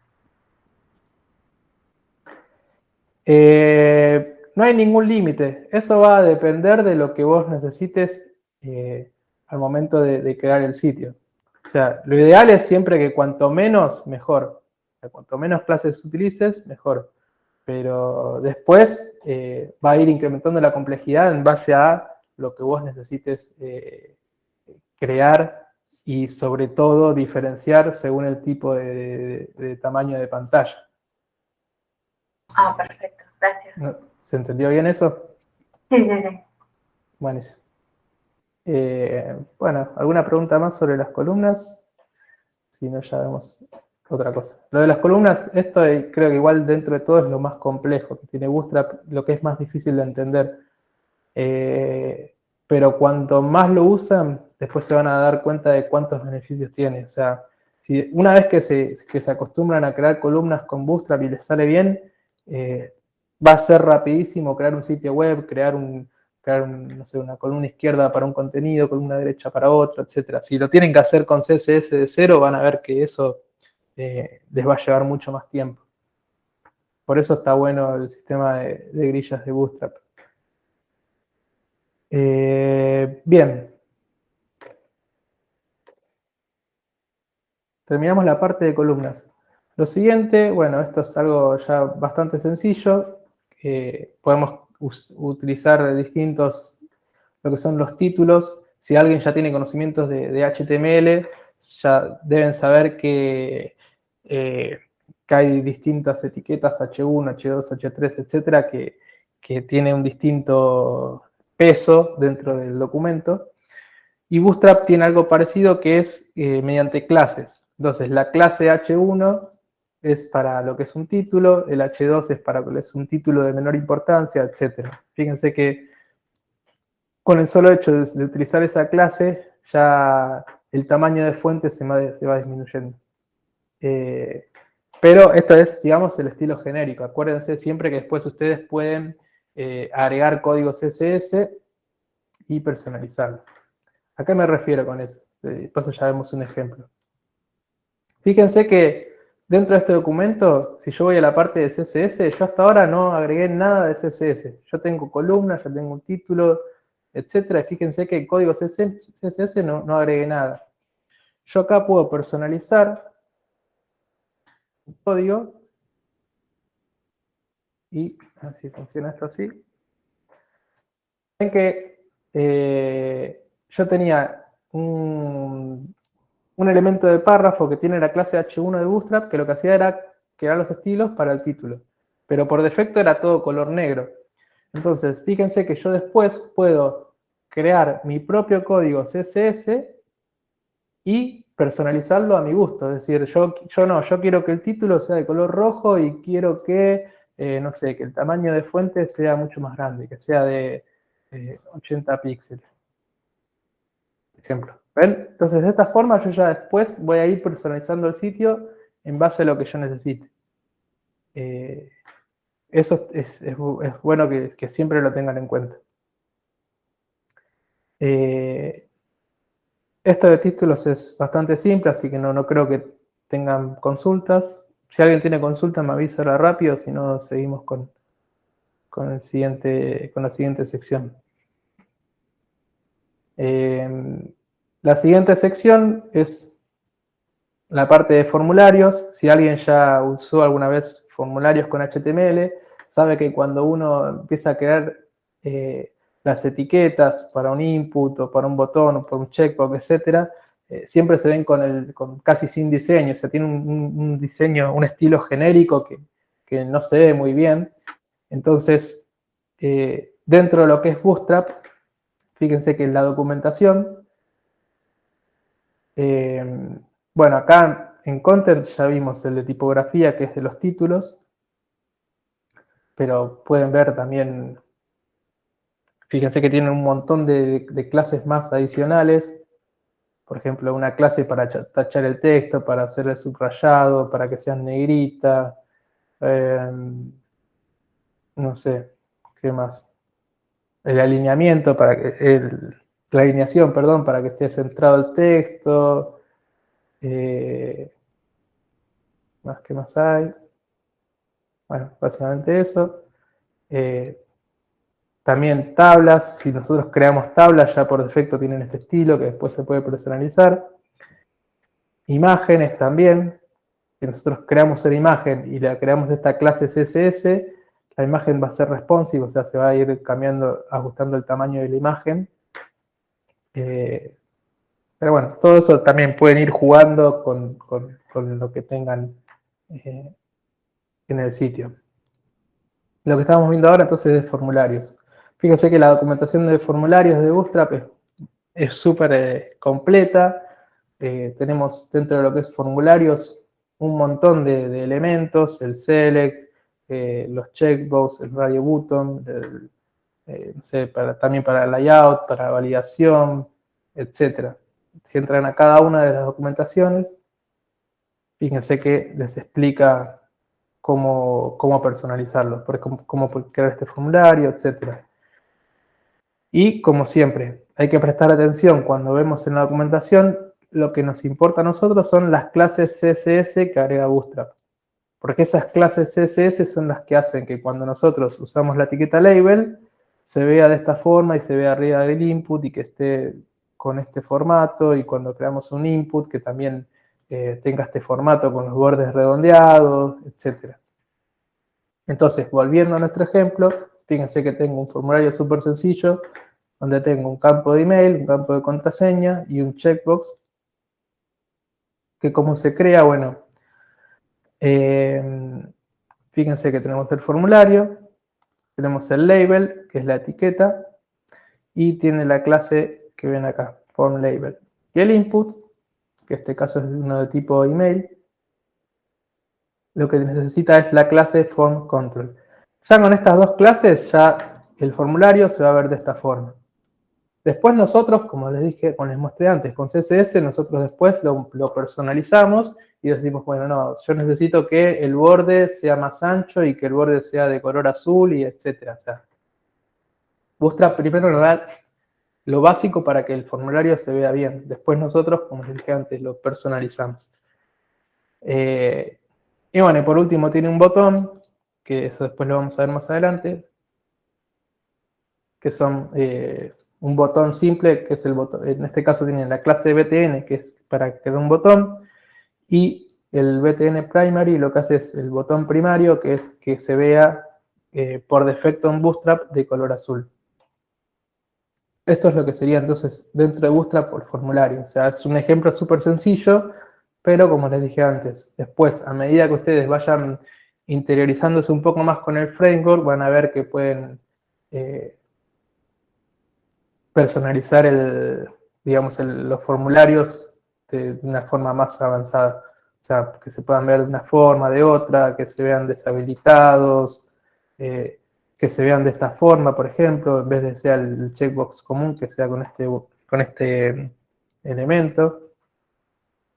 No hay ningún límite. Eso va a depender de lo que vos necesites al momento de crear el sitio. sea, lo ideal es siempre que cuanto menos, mejor. O sea, cuanto menos clases utilices, mejor. Pero después va a ir incrementando la complejidad en base a lo que vos necesites crear y sobre todo diferenciar según el tipo de tamaño de pantalla. Ah, perfecto, gracias. ¿Se entendió bien eso? Sí, sí, sí. Buenísimo. Bueno, ¿alguna pregunta más sobre las columnas? Si no, ya vemos otra cosa. Lo de las columnas, esto creo que igual dentro de todo es lo más complejo que tiene Bootstrap, lo que es más difícil de entender. Pero cuanto más lo usan, después se van a dar cuenta de cuántos beneficios tiene. O sea, si una vez que se acostumbran a crear columnas con Bootstrap y les sale bien, va a ser rapidísimo crear un sitio web, no sé, una columna izquierda para un contenido, columna derecha para otro, etc. Si lo tienen que hacer con CSS de cero, van a ver que eso les va a llevar mucho más tiempo. Por eso está bueno el sistema de grillas de Bootstrap. Bien. Terminamos la parte de columnas. Lo siguiente, bueno, esto es algo ya bastante sencillo. Podemos utilizar distintos, lo que son los títulos. Si alguien ya tiene conocimientos de HTML, ya deben saber que hay distintas etiquetas H1, H2, H3, etcétera, que tiene un distinto peso dentro del documento. Y Bootstrap tiene algo parecido que es mediante clases. Entonces, la clase H1 es para lo que es un título, el H2 es para lo que es un título de menor importancia, etc. Fíjense que con el solo hecho de utilizar esa clase, ya el tamaño de fuente se va disminuyendo. Pero esto es, digamos, el estilo genérico. Acuérdense siempre que después ustedes pueden agregar códigos CSS y personalizarlo. ¿A qué me refiero con eso? Paso ya vemos un ejemplo. Fíjense que dentro de este documento, si yo voy a la parte de CSS, yo hasta ahora no agregué nada de CSS. Yo tengo columnas, ya tengo un título, etc. Fíjense que en código CSS no agregué nada. Yo acá puedo personalizar un código y así funciona esto así. Ven que yo tenía un elemento de párrafo que tiene la clase H1 de Bootstrap que lo que hacía era crear los estilos para el título. Pero por defecto era todo color negro. Entonces, fíjense que yo después puedo crear mi propio código CSS y personalizarlo a mi gusto. Es decir, yo quiero que el título sea de color rojo y quiero que, no sé, que el tamaño de fuente sea mucho más grande, que sea de 80 píxeles. Por ejemplo. ¿Ven? Entonces, de esta forma yo ya después voy a ir personalizando el sitio en base a lo que yo necesite. Eso es bueno que siempre lo tengan en cuenta. Esto de títulos es bastante simple, así que no creo que tengan consultas. Si alguien tiene consulta, me avisa rápido, si no, seguimos con la siguiente sección. La siguiente sección es la parte de formularios. Si alguien ya usó alguna vez formularios con HTML, sabe que cuando uno empieza a crear las etiquetas para un input o para un botón o para un checkbox, etc., siempre se ven con casi sin diseño. O sea, tiene un diseño, un estilo genérico que no se ve muy bien. Entonces, dentro de lo que es Bootstrap, fíjense que en la documentación, bueno, acá en Content ya vimos el de tipografía, que es de los títulos, pero pueden ver también, fíjense que tienen un montón de clases más adicionales. Por ejemplo, una clase para tachar el texto, para hacer el subrayado, para que sea en negrita, no sé, ¿qué más? El alineamiento, la alineación, perdón, para que esté centrado el texto. ¿Qué más hay? Bueno, básicamente eso. También tablas, si nosotros creamos tablas, ya por defecto tienen este estilo que después se puede personalizar. imágenes también. Si nosotros creamos una imagen y la creamos esta clase CSS, la imagen va a ser responsive, o sea, se va a ir cambiando, ajustando el tamaño de la imagen. Pero bueno, todo eso también pueden ir jugando con lo que tengan en el sitio. Lo que estamos viendo ahora entonces es de formularios. Fíjense que la documentación de formularios de Bootstrap es súper completa. Tenemos dentro de lo que es formularios un montón de elementos, el select, los checkbox, el radio button, no sé, también para layout, para validación, etc. Si entran a cada una de las documentaciones, fíjense que les explica cómo personalizarlo, cómo crear este formulario, etc. Y como siempre, hay que prestar atención cuando vemos en la documentación, lo que nos importa a nosotros son las clases CSS que agrega Bootstrap. Porque esas clases CSS son las que hacen que cuando nosotros usamos la etiqueta label, se vea de esta forma y se vea arriba del input y que esté con este formato, y cuando creamos un input que también tenga este formato con los bordes redondeados, etc. Entonces, volviendo a nuestro ejemplo, fíjense que tengo un formulario súper sencillo, donde tengo un campo de email, un campo de contraseña y un checkbox, que cómo se crea, bueno, fíjense que tenemos el formulario, tenemos el label, que es la etiqueta, y tiene la clase que ven acá, form label. Y el input, que en este caso es uno de tipo email, lo que necesita es la clase form control. Ya con estas dos clases, ya el formulario se va a ver de esta forma. Después nosotros, como les dije, como les mostré antes, con CSS, nosotros después lo personalizamos y decimos, bueno, no, yo necesito que el borde sea más ancho y que el borde sea de color azul y etcétera. O sea, Bootstrap primero nos da lo básico para que el formulario se vea bien. Después nosotros, como les dije antes, lo personalizamos. Y bueno, y por último tiene un botón, que eso después lo vamos a ver más adelante, que son un botón simple, que es el botón, en este caso tienen la clase BTN, que es para crear un botón, y el BTN primary lo que hace es el botón primario, que es que se vea por defecto en Bootstrap de color azul. Esto es lo que sería entonces dentro de Bootstrap por formulario. O sea, es un ejemplo súper sencillo, pero como les dije antes, después, a medida que ustedes vayan interiorizándose un poco más con el framework, van a ver que pueden personalizar los formularios de una forma más avanzada. O sea, que se puedan ver de una forma, de otra, que se vean deshabilitados, que se vean de esta forma, por ejemplo, en vez de ser el checkbox común, que sea con este elemento,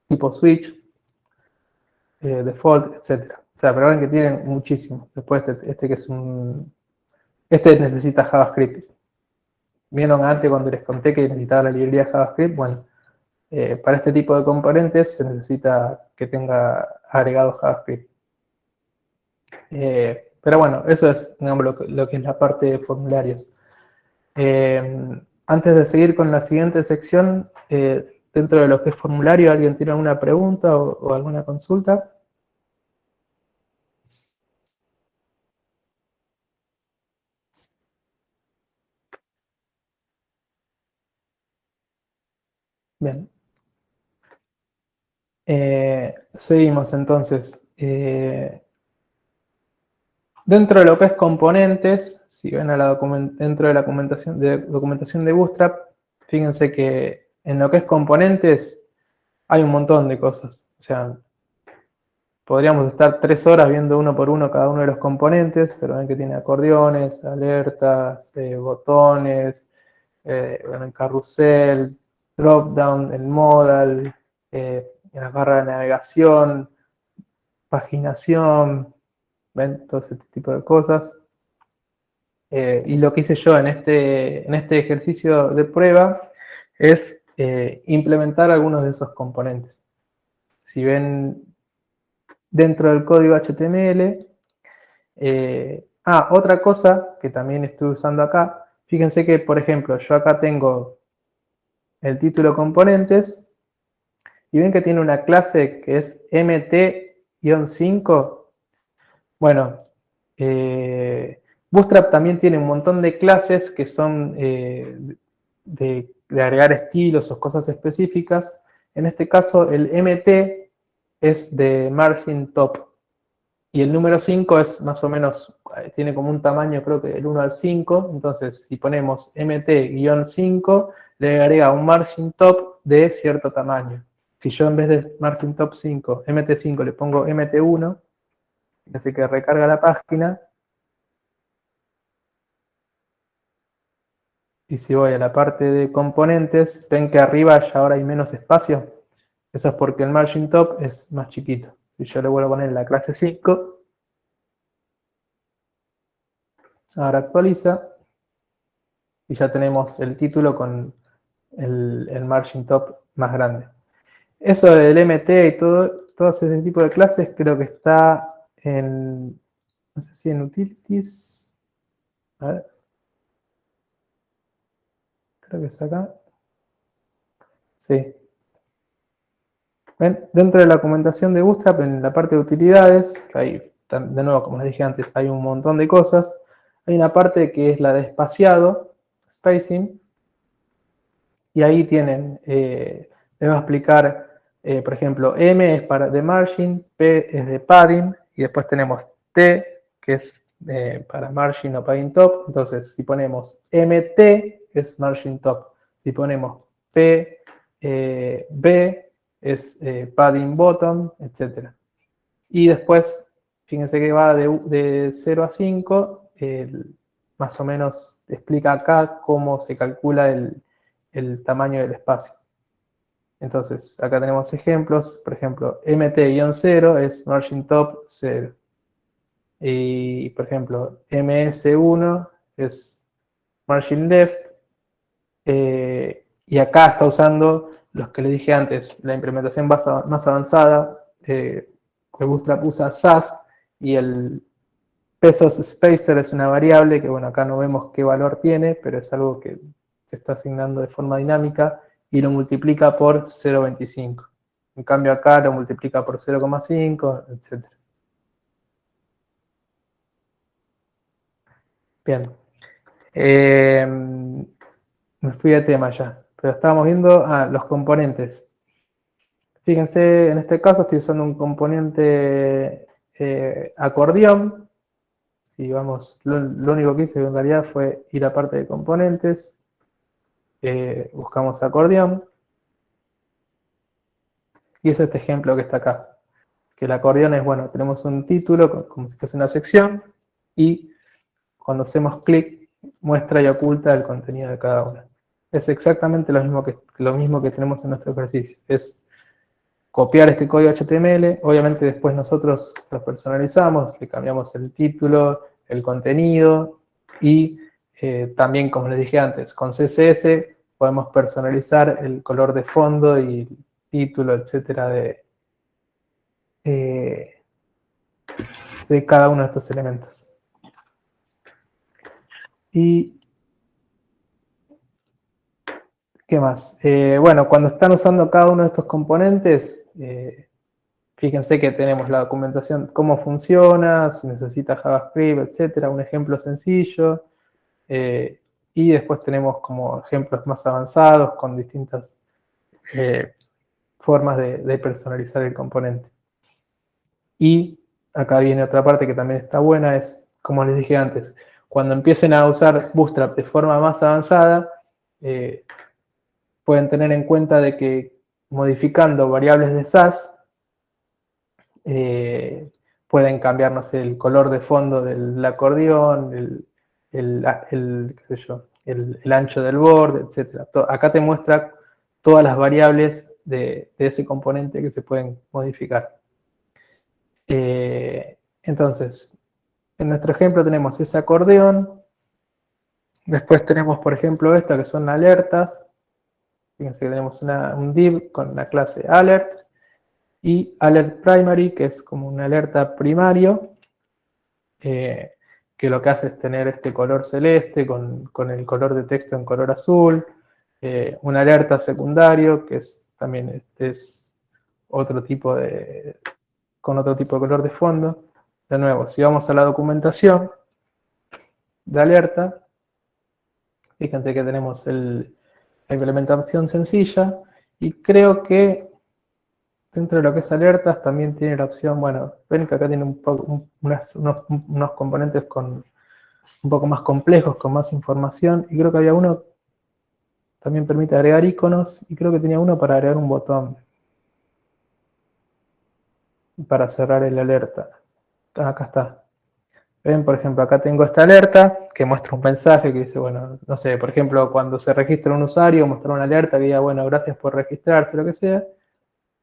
tipo switch, default, etc. O sea, pero ven que tienen muchísimo. Después este que es este necesita JavaScript. Vieron antes cuando les conté que necesitaba la librería JavaScript. Bueno, para este tipo de componentes se necesita que tenga agregado JavaScript. Pero bueno, eso es, digamos, lo que es la parte de formularios. Antes de seguir con la siguiente sección, dentro de lo que es formulario, ¿alguien tiene alguna pregunta o alguna consulta? Bien. Seguimos entonces. Dentro de lo que es componentes, si ven dentro de la documentación de Bootstrap, fíjense que en lo que es componentes hay un montón de cosas. O sea, podríamos estar 3 horas viendo uno por uno cada uno de los componentes, pero ven que tiene acordeones, alertas, botones, el carrusel, dropdown, el modal, las barras de navegación, paginación, ven todo ese tipo de cosas. Y lo que hice yo en este ejercicio de prueba es implementar algunos de esos componentes. Si ven dentro del código HTML, otra cosa que también estoy usando acá, fíjense que, por ejemplo, yo acá tengo el título componentes, y ven que tiene una clase que es mt-5. Bueno, Bootstrap también tiene un montón de clases que son de agregar estilos o cosas específicas. En este caso, el mt es de margin top. Y el número 5 es más o menos, tiene como un tamaño creo que del 1 al 5. Entonces, si ponemos mt-5, le agrega un margin top de cierto tamaño. Si yo en vez de margin top 5, mt5, le pongo mt1, así que recarga la página. Y si voy a la parte de componentes, ven que arriba ya ahora hay menos espacio. Eso es porque el margin top es más chiquito. Si yo le vuelvo a poner la clase 5, ahora actualiza, y ya tenemos el título con el margin top más grande. Eso del MT y todo ese tipo de clases creo que está en, no sé si en Utilities. A ver. Creo que es acá. Sí. ¿Ven? Dentro de la documentación de Bootstrap, en la parte de utilidades, que hay, de nuevo, como les dije antes, hay un montón de cosas. Hay una parte que es la de espaciado, spacing, y ahí tienen, les voy a explicar, por ejemplo, M es de margin, P es de padding, y después tenemos T, que es para margin o padding top. Entonces, si ponemos MT, es margin top. Si ponemos P, B, es padding bottom, etc. Y después, fíjense que va de 0 a 5, más o menos explica acá cómo se calcula el tamaño del espacio. Entonces, acá tenemos ejemplos. Por ejemplo, mt-0 es margin top 0. Y, por ejemplo, ms1 es margin left. Y acá está usando los que les dije antes, la implementación más avanzada. Bootstrap usa Sass, y el pesos spacer es una variable que, bueno, acá no vemos qué valor tiene, pero es algo que se está asignando de forma dinámica y lo multiplica por 0,25. En cambio acá lo multiplica por 0,5, etc. Bien. Me fui de tema ya, pero estábamos viendo los componentes. Fíjense, en este caso estoy usando un componente acordeón. Si vamos, lo único que hice en realidad fue ir a parte de componentes, buscamos acordeón, y es este ejemplo que está acá. Que el acordeón es, bueno, tenemos un título como si fuese una sección, y cuando hacemos clic muestra y oculta el contenido de cada una. Es exactamente lo mismo que tenemos en nuestro ejercicio. Es copiar este código HTML, obviamente después nosotros lo personalizamos, le cambiamos el título, el contenido, y también, como les dije antes, con CSS podemos personalizar el color de fondo y el título, etcétera, de cada uno de estos elementos. Y ¿qué más? Bueno, cuando están usando cada uno de estos componentes, fíjense que tenemos la documentación, cómo funciona, si necesita JavaScript, etcétera, un ejemplo sencillo. Y después tenemos como ejemplos más avanzados con distintas formas de personalizar el componente. Y acá viene otra parte que también está buena, es, como les dije antes, cuando empiecen a usar Bootstrap de forma más avanzada, pueden tener en cuenta de que modificando variables de Sass, pueden cambiar, no sé, el color de fondo del acordeón, qué sé yo, el ancho del borde, etc. Acá te muestra todas las variables de ese componente que se pueden modificar. Entonces, en nuestro ejemplo tenemos ese acordeón. Después tenemos, por ejemplo, esta que son alertas. Fíjense que tenemos un div con la clase alert. Y alert primary, que es como una alerta primario, que lo que hace es tener este color celeste con el color de texto en color azul. Una alerta secundario, que es también con otro tipo de color de fondo. De nuevo, si vamos a la documentación de alerta, fíjense que tenemos la implementación sencilla y creo que dentro de lo que es alertas también tiene la opción, bueno, ven que acá tiene unos componentes un poco más complejos, con más información, y creo que había uno también permite agregar iconos, y creo que tenía uno para agregar un botón para cerrar el alerta. Acá está. Ven, por ejemplo, acá tengo esta alerta que muestra un mensaje que dice, bueno, no sé, por ejemplo, cuando se registra un usuario, mostrar una alerta que diga, bueno, gracias por registrarse, lo que sea.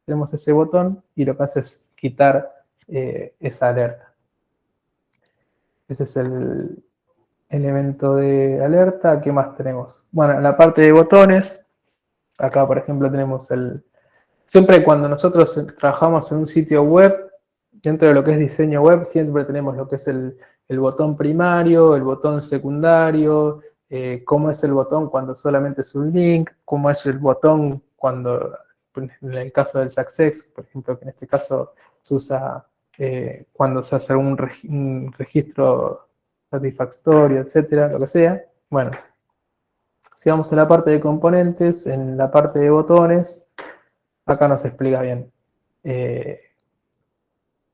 Tenemos ese botón y lo que hace es quitar esa alerta. Ese es el elemento de alerta. ¿Qué más tenemos? Bueno, en la parte de botones, acá por ejemplo tenemos siempre cuando nosotros trabajamos en un sitio web, dentro de lo que es diseño web, siempre tenemos lo que es el botón primario, el botón secundario, cómo es el botón cuando solamente es un link, cómo es el botón cuando, en el caso del success, por ejemplo, que en este caso se usa cuando se hace un registro satisfactorio, etcétera, lo que sea. Bueno, si vamos a la parte de componentes, en la parte de botones, acá nos explica bien.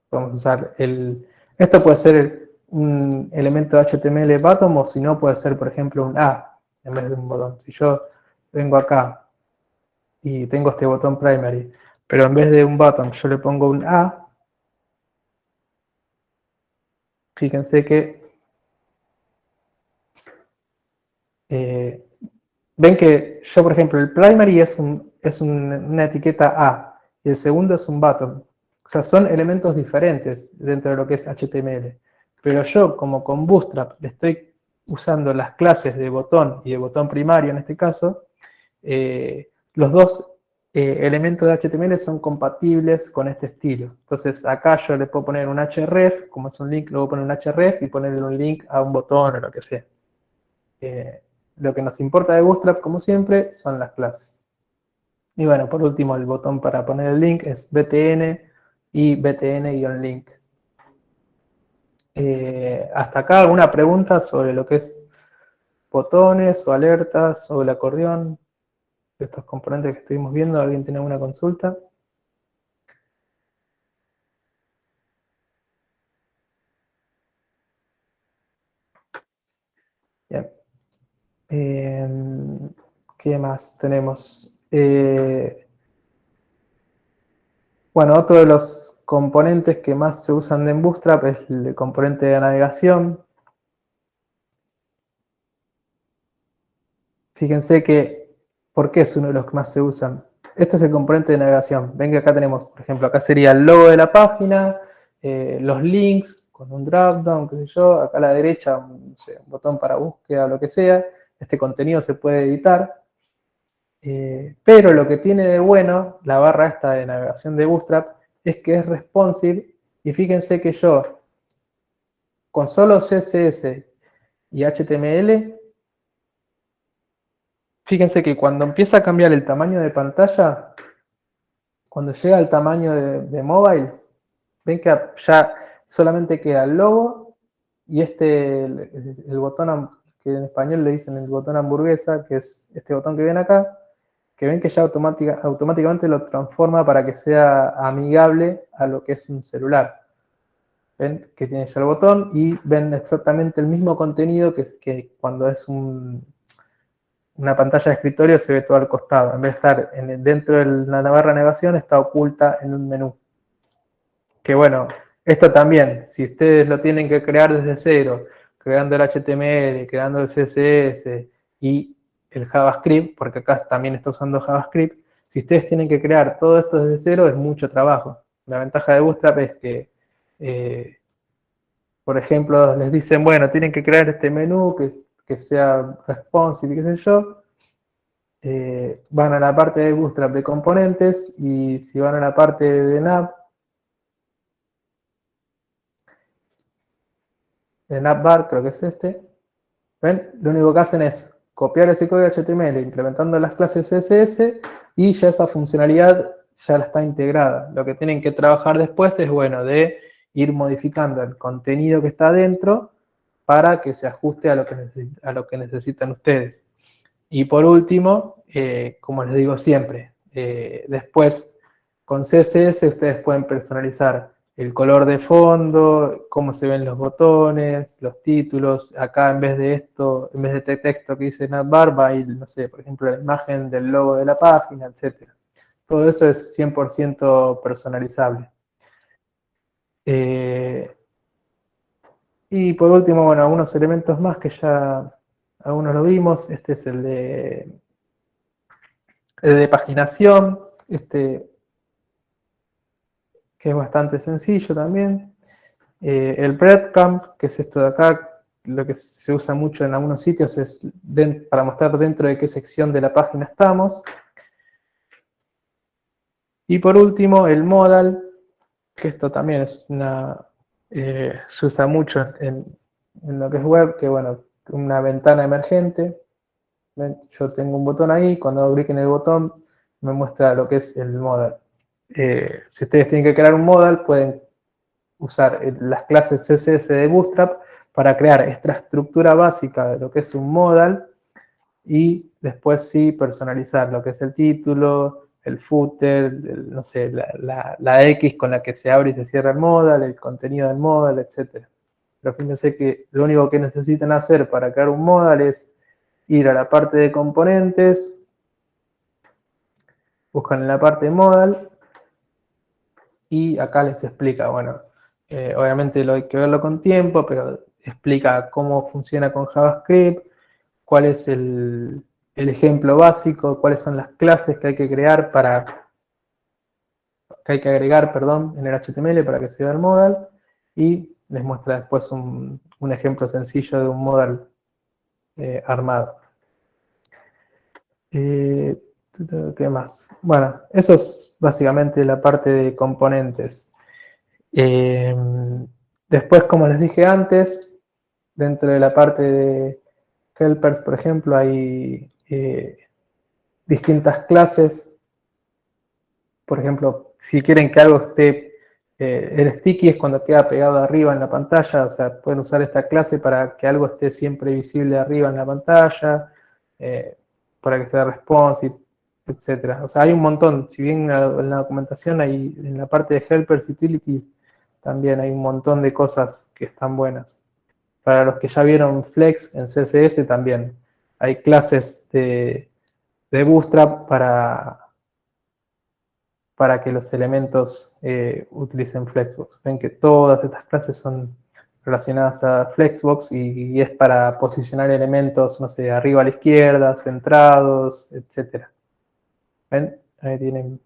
Vamos a usar esto puede ser un elemento HTML bottom o si no puede ser, por ejemplo, un A en vez de un botón. Si yo vengo acá y tengo este botón primary, pero en vez de un bottom yo le pongo un A, fíjense que ven que yo, por ejemplo, el primary es una etiqueta A y el segundo es un bottom. O sea, son elementos diferentes dentro de lo que es HTML. Pero yo, como con Bootstrap, le estoy usando las clases de botón y de botón primario en este caso, los dos elementos de HTML son compatibles con este estilo. Entonces, acá yo le puedo poner un href, como es un link, luego poner un href y ponerle un link a un botón o lo que sea. Lo que nos importa de Bootstrap, como siempre, son las clases. Y bueno, por último, el botón para poner el link es btn y btn-link. Hasta acá, ¿alguna pregunta sobre lo que es botones o alertas o el acordeón? De estos componentes que estuvimos viendo, ¿alguien tiene alguna consulta? Bien. ¿Qué más tenemos? Bueno, otro de los componentes que más se usan en Bootstrap es el componente de navegación. Fíjense que, ¿por qué es uno de los que más se usan? Este es el componente de navegación. Ven que acá tenemos, por ejemplo, acá sería el logo de la página, los links con un dropdown, qué sé yo, acá a la derecha no sé, un botón para búsqueda, lo que sea. Este contenido se puede editar. Pero lo que tiene de bueno la barra esta de navegación de Bootstrap es que es responsive y fíjense que yo con solo CSS y HTML, fíjense que cuando empieza a cambiar el tamaño de pantalla, cuando llega al tamaño de mobile, ven que ya solamente queda el logo y el botón que en español le dicen el botón hamburguesa, que es este botón que ven acá, que ven que ya automáticamente lo transforma para que sea amigable a lo que es un celular. Ven que tiene ya el botón y ven exactamente el mismo contenido que cuando es una pantalla de escritorio se ve todo al costado. En vez de estar dentro de la barra de navegación, está oculta en un menú. Que bueno, esto también, si ustedes lo tienen que crear desde cero, creando el HTML, creando el CSS y el JavaScript, porque acá también está usando JavaScript, si ustedes tienen que crear todo esto desde cero es mucho trabajo. La ventaja de Bootstrap es que, por ejemplo, les dicen, bueno, tienen que crear este menú que sea responsive, qué sé yo, van a la parte de Bootstrap de componentes y si van a la parte de navbar, creo que es este, ¿ven? Lo único que hacen es copiar ese código HTML implementando las clases CSS y ya esa funcionalidad ya está integrada. Lo que tienen que trabajar después es, bueno, de ir modificando el contenido que está adentro para que se ajuste a lo que necesitan ustedes. Y por último, como les digo siempre, después con CSS ustedes pueden personalizar el color de fondo, cómo se ven los botones, los títulos. Acá en vez de esto, en vez de este texto que dice navbar, va a ir, no sé, por ejemplo, la imagen del logo de la página, etc. Todo eso es 100% personalizable. Y por último, bueno, algunos elementos más que ya algunos lo vimos. Este es el de paginación, que es bastante sencillo también. El breadcrumb, que es esto de acá, lo que se usa mucho en algunos sitios es para mostrar dentro de qué sección de la página estamos. Y por último, el modal, que esto también es se usa mucho en lo que es web, que bueno, una ventana emergente. ¿Ven? Yo tengo un botón ahí, cuando abrí en el botón me muestra lo que es el modal. Si ustedes tienen que crear un modal, pueden usar las clases CSS de Bootstrap para crear esta estructura básica de lo que es un modal y después sí personalizar lo que es el título, el footer, no sé, la X con la que se abre y se cierra el modal, el contenido del modal, etc. Pero fíjense que lo único que necesitan hacer para crear un modal es ir a la parte de componentes, buscan en la parte de modal y acá les explica, bueno, obviamente hay que verlo con tiempo, pero explica cómo funciona con JavaScript, cuál es el ejemplo básico, cuáles son las clases que hay que crear que hay que agregar, perdón, en el HTML para que se vea el modal, y les muestra después un ejemplo sencillo de un modal armado. ¿Qué más? Bueno, eso es básicamente la parte de componentes. Después, como les dije antes, dentro de la parte de helpers, por ejemplo, hay distintas clases. Por ejemplo, si quieren que algo esté, el sticky es cuando queda pegado arriba en la pantalla, o sea, pueden usar esta clase para que algo esté siempre visible arriba en la pantalla, para que sea responsive, etcétera. O sea, hay un montón, si bien en la documentación hay, en la parte de helpers utilities, también hay un montón de cosas que están buenas. Para los que ya vieron Flex en CSS también hay clases de Bootstrap para que los elementos utilicen Flexbox. Ven que todas estas clases son relacionadas a Flexbox y es para posicionar elementos, no sé, arriba a la izquierda, centrados, etc. ¿Ven? Ahí tienen,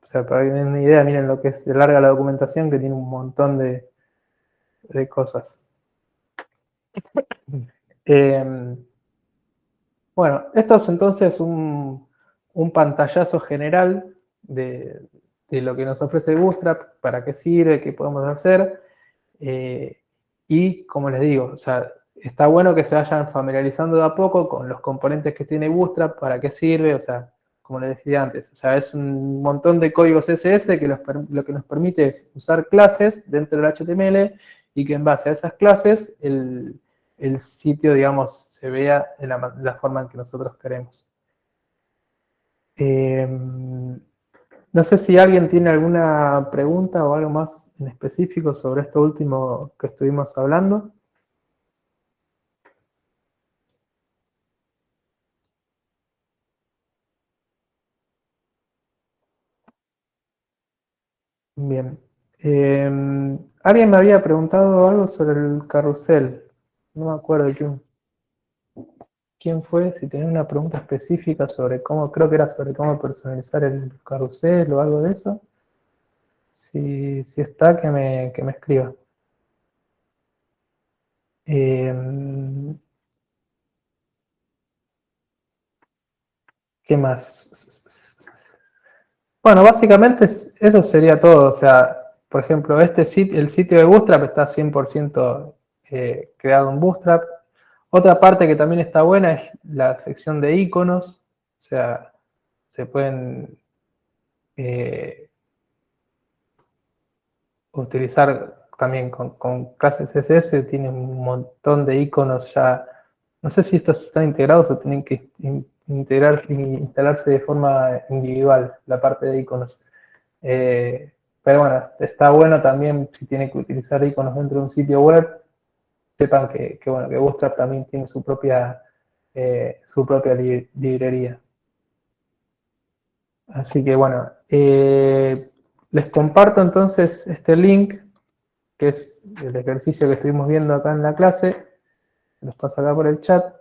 o sea, para que tengan una idea, miren lo que es de larga la documentación, que tiene un montón de cosas. Bueno, esto es entonces un pantallazo general de lo que nos ofrece Bootstrap, para qué sirve, qué podemos hacer. Y como les digo, o sea, está bueno que se vayan familiarizando de a poco con los componentes que tiene Bootstrap, para qué sirve, o sea, como les decía antes, o sea, es un montón de códigos CSS que lo que nos permite es usar clases dentro del HTML y que en base a esas clases el sitio, digamos, se vea de la forma en que nosotros queremos. No sé si alguien tiene alguna pregunta o algo más en específico sobre esto último que estuvimos hablando. Bien. Alguien me había preguntado algo sobre el carrusel. No me acuerdo quién fue, si tenía una pregunta específica sobre cómo, creo que era sobre cómo personalizar el carrusel o algo de eso. Si está, que me escriba. ¿Qué más? Bueno, básicamente eso sería todo. O sea, por ejemplo, el sitio de Bootstrap está 100% creado en Bootstrap. Otra parte que también está buena es la sección de iconos. O sea, se pueden utilizar también con clases CSS, tiene un montón de iconos ya. No sé si estos están integrados o tienen que instalarse de forma individual, la parte de iconos. Pero bueno, está bueno también si tienen que utilizar iconos dentro de un sitio web, sepan bueno, que Bootstrap también tiene su propia librería. Así que bueno, les comparto entonces este link, que es el ejercicio que estuvimos viendo acá en la clase. Los paso acá por el chat.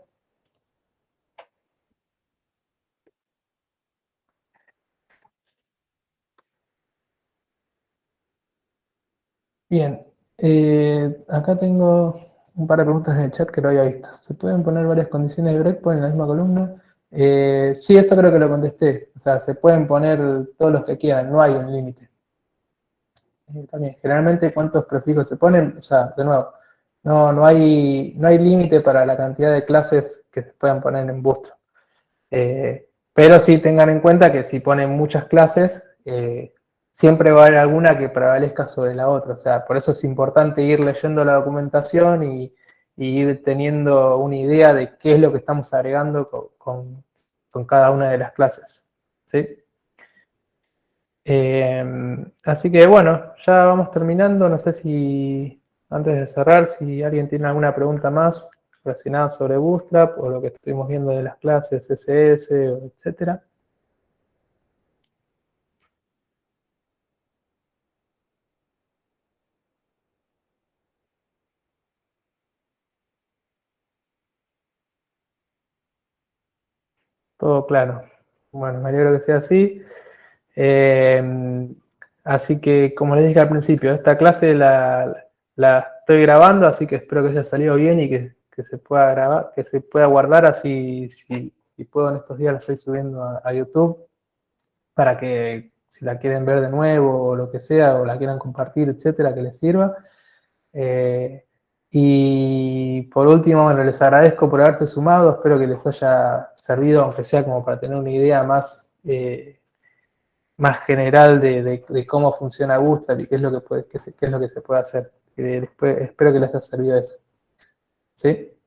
Bien, acá tengo un par de preguntas en el chat que lo había visto. ¿Se pueden poner varias condiciones de breakpoint en la misma columna? Sí, eso creo que lo contesté. O sea, se pueden poner todos los que quieran, no hay un límite. También, generalmente, ¿cuántos prefijos se ponen? O sea, de nuevo, no hay límite para la cantidad de clases que se puedan poner en Bootstrap. Pero sí tengan en cuenta que si ponen muchas clases, siempre va a haber alguna que prevalezca sobre la otra. O sea, por eso es importante ir leyendo la documentación y ir teniendo una idea de qué es lo que estamos agregando con cada una de las clases. ¿Sí? Así que bueno, ya vamos terminando. No sé si antes de cerrar, si alguien tiene alguna pregunta más relacionada sobre Bootstrap o lo que estuvimos viendo de las clases CSS, etcétera. Todo claro. Bueno, me alegro que sea así. Así que, como les dije al principio, esta clase la estoy grabando, así que espero que haya salido bien y que se pueda grabar, que se pueda guardar, así si puedo en estos días la estoy subiendo a YouTube para que si la quieren ver de nuevo o lo que sea, o la quieran compartir, etcétera, que les sirva. Y por último, bueno, les agradezco por haberse sumado, espero que les haya servido, aunque sea como para tener una idea más, más general de cómo funciona Bootstrap y qué es lo que, qué es lo que se puede hacer. Después, espero que les haya servido eso. ¿Sí?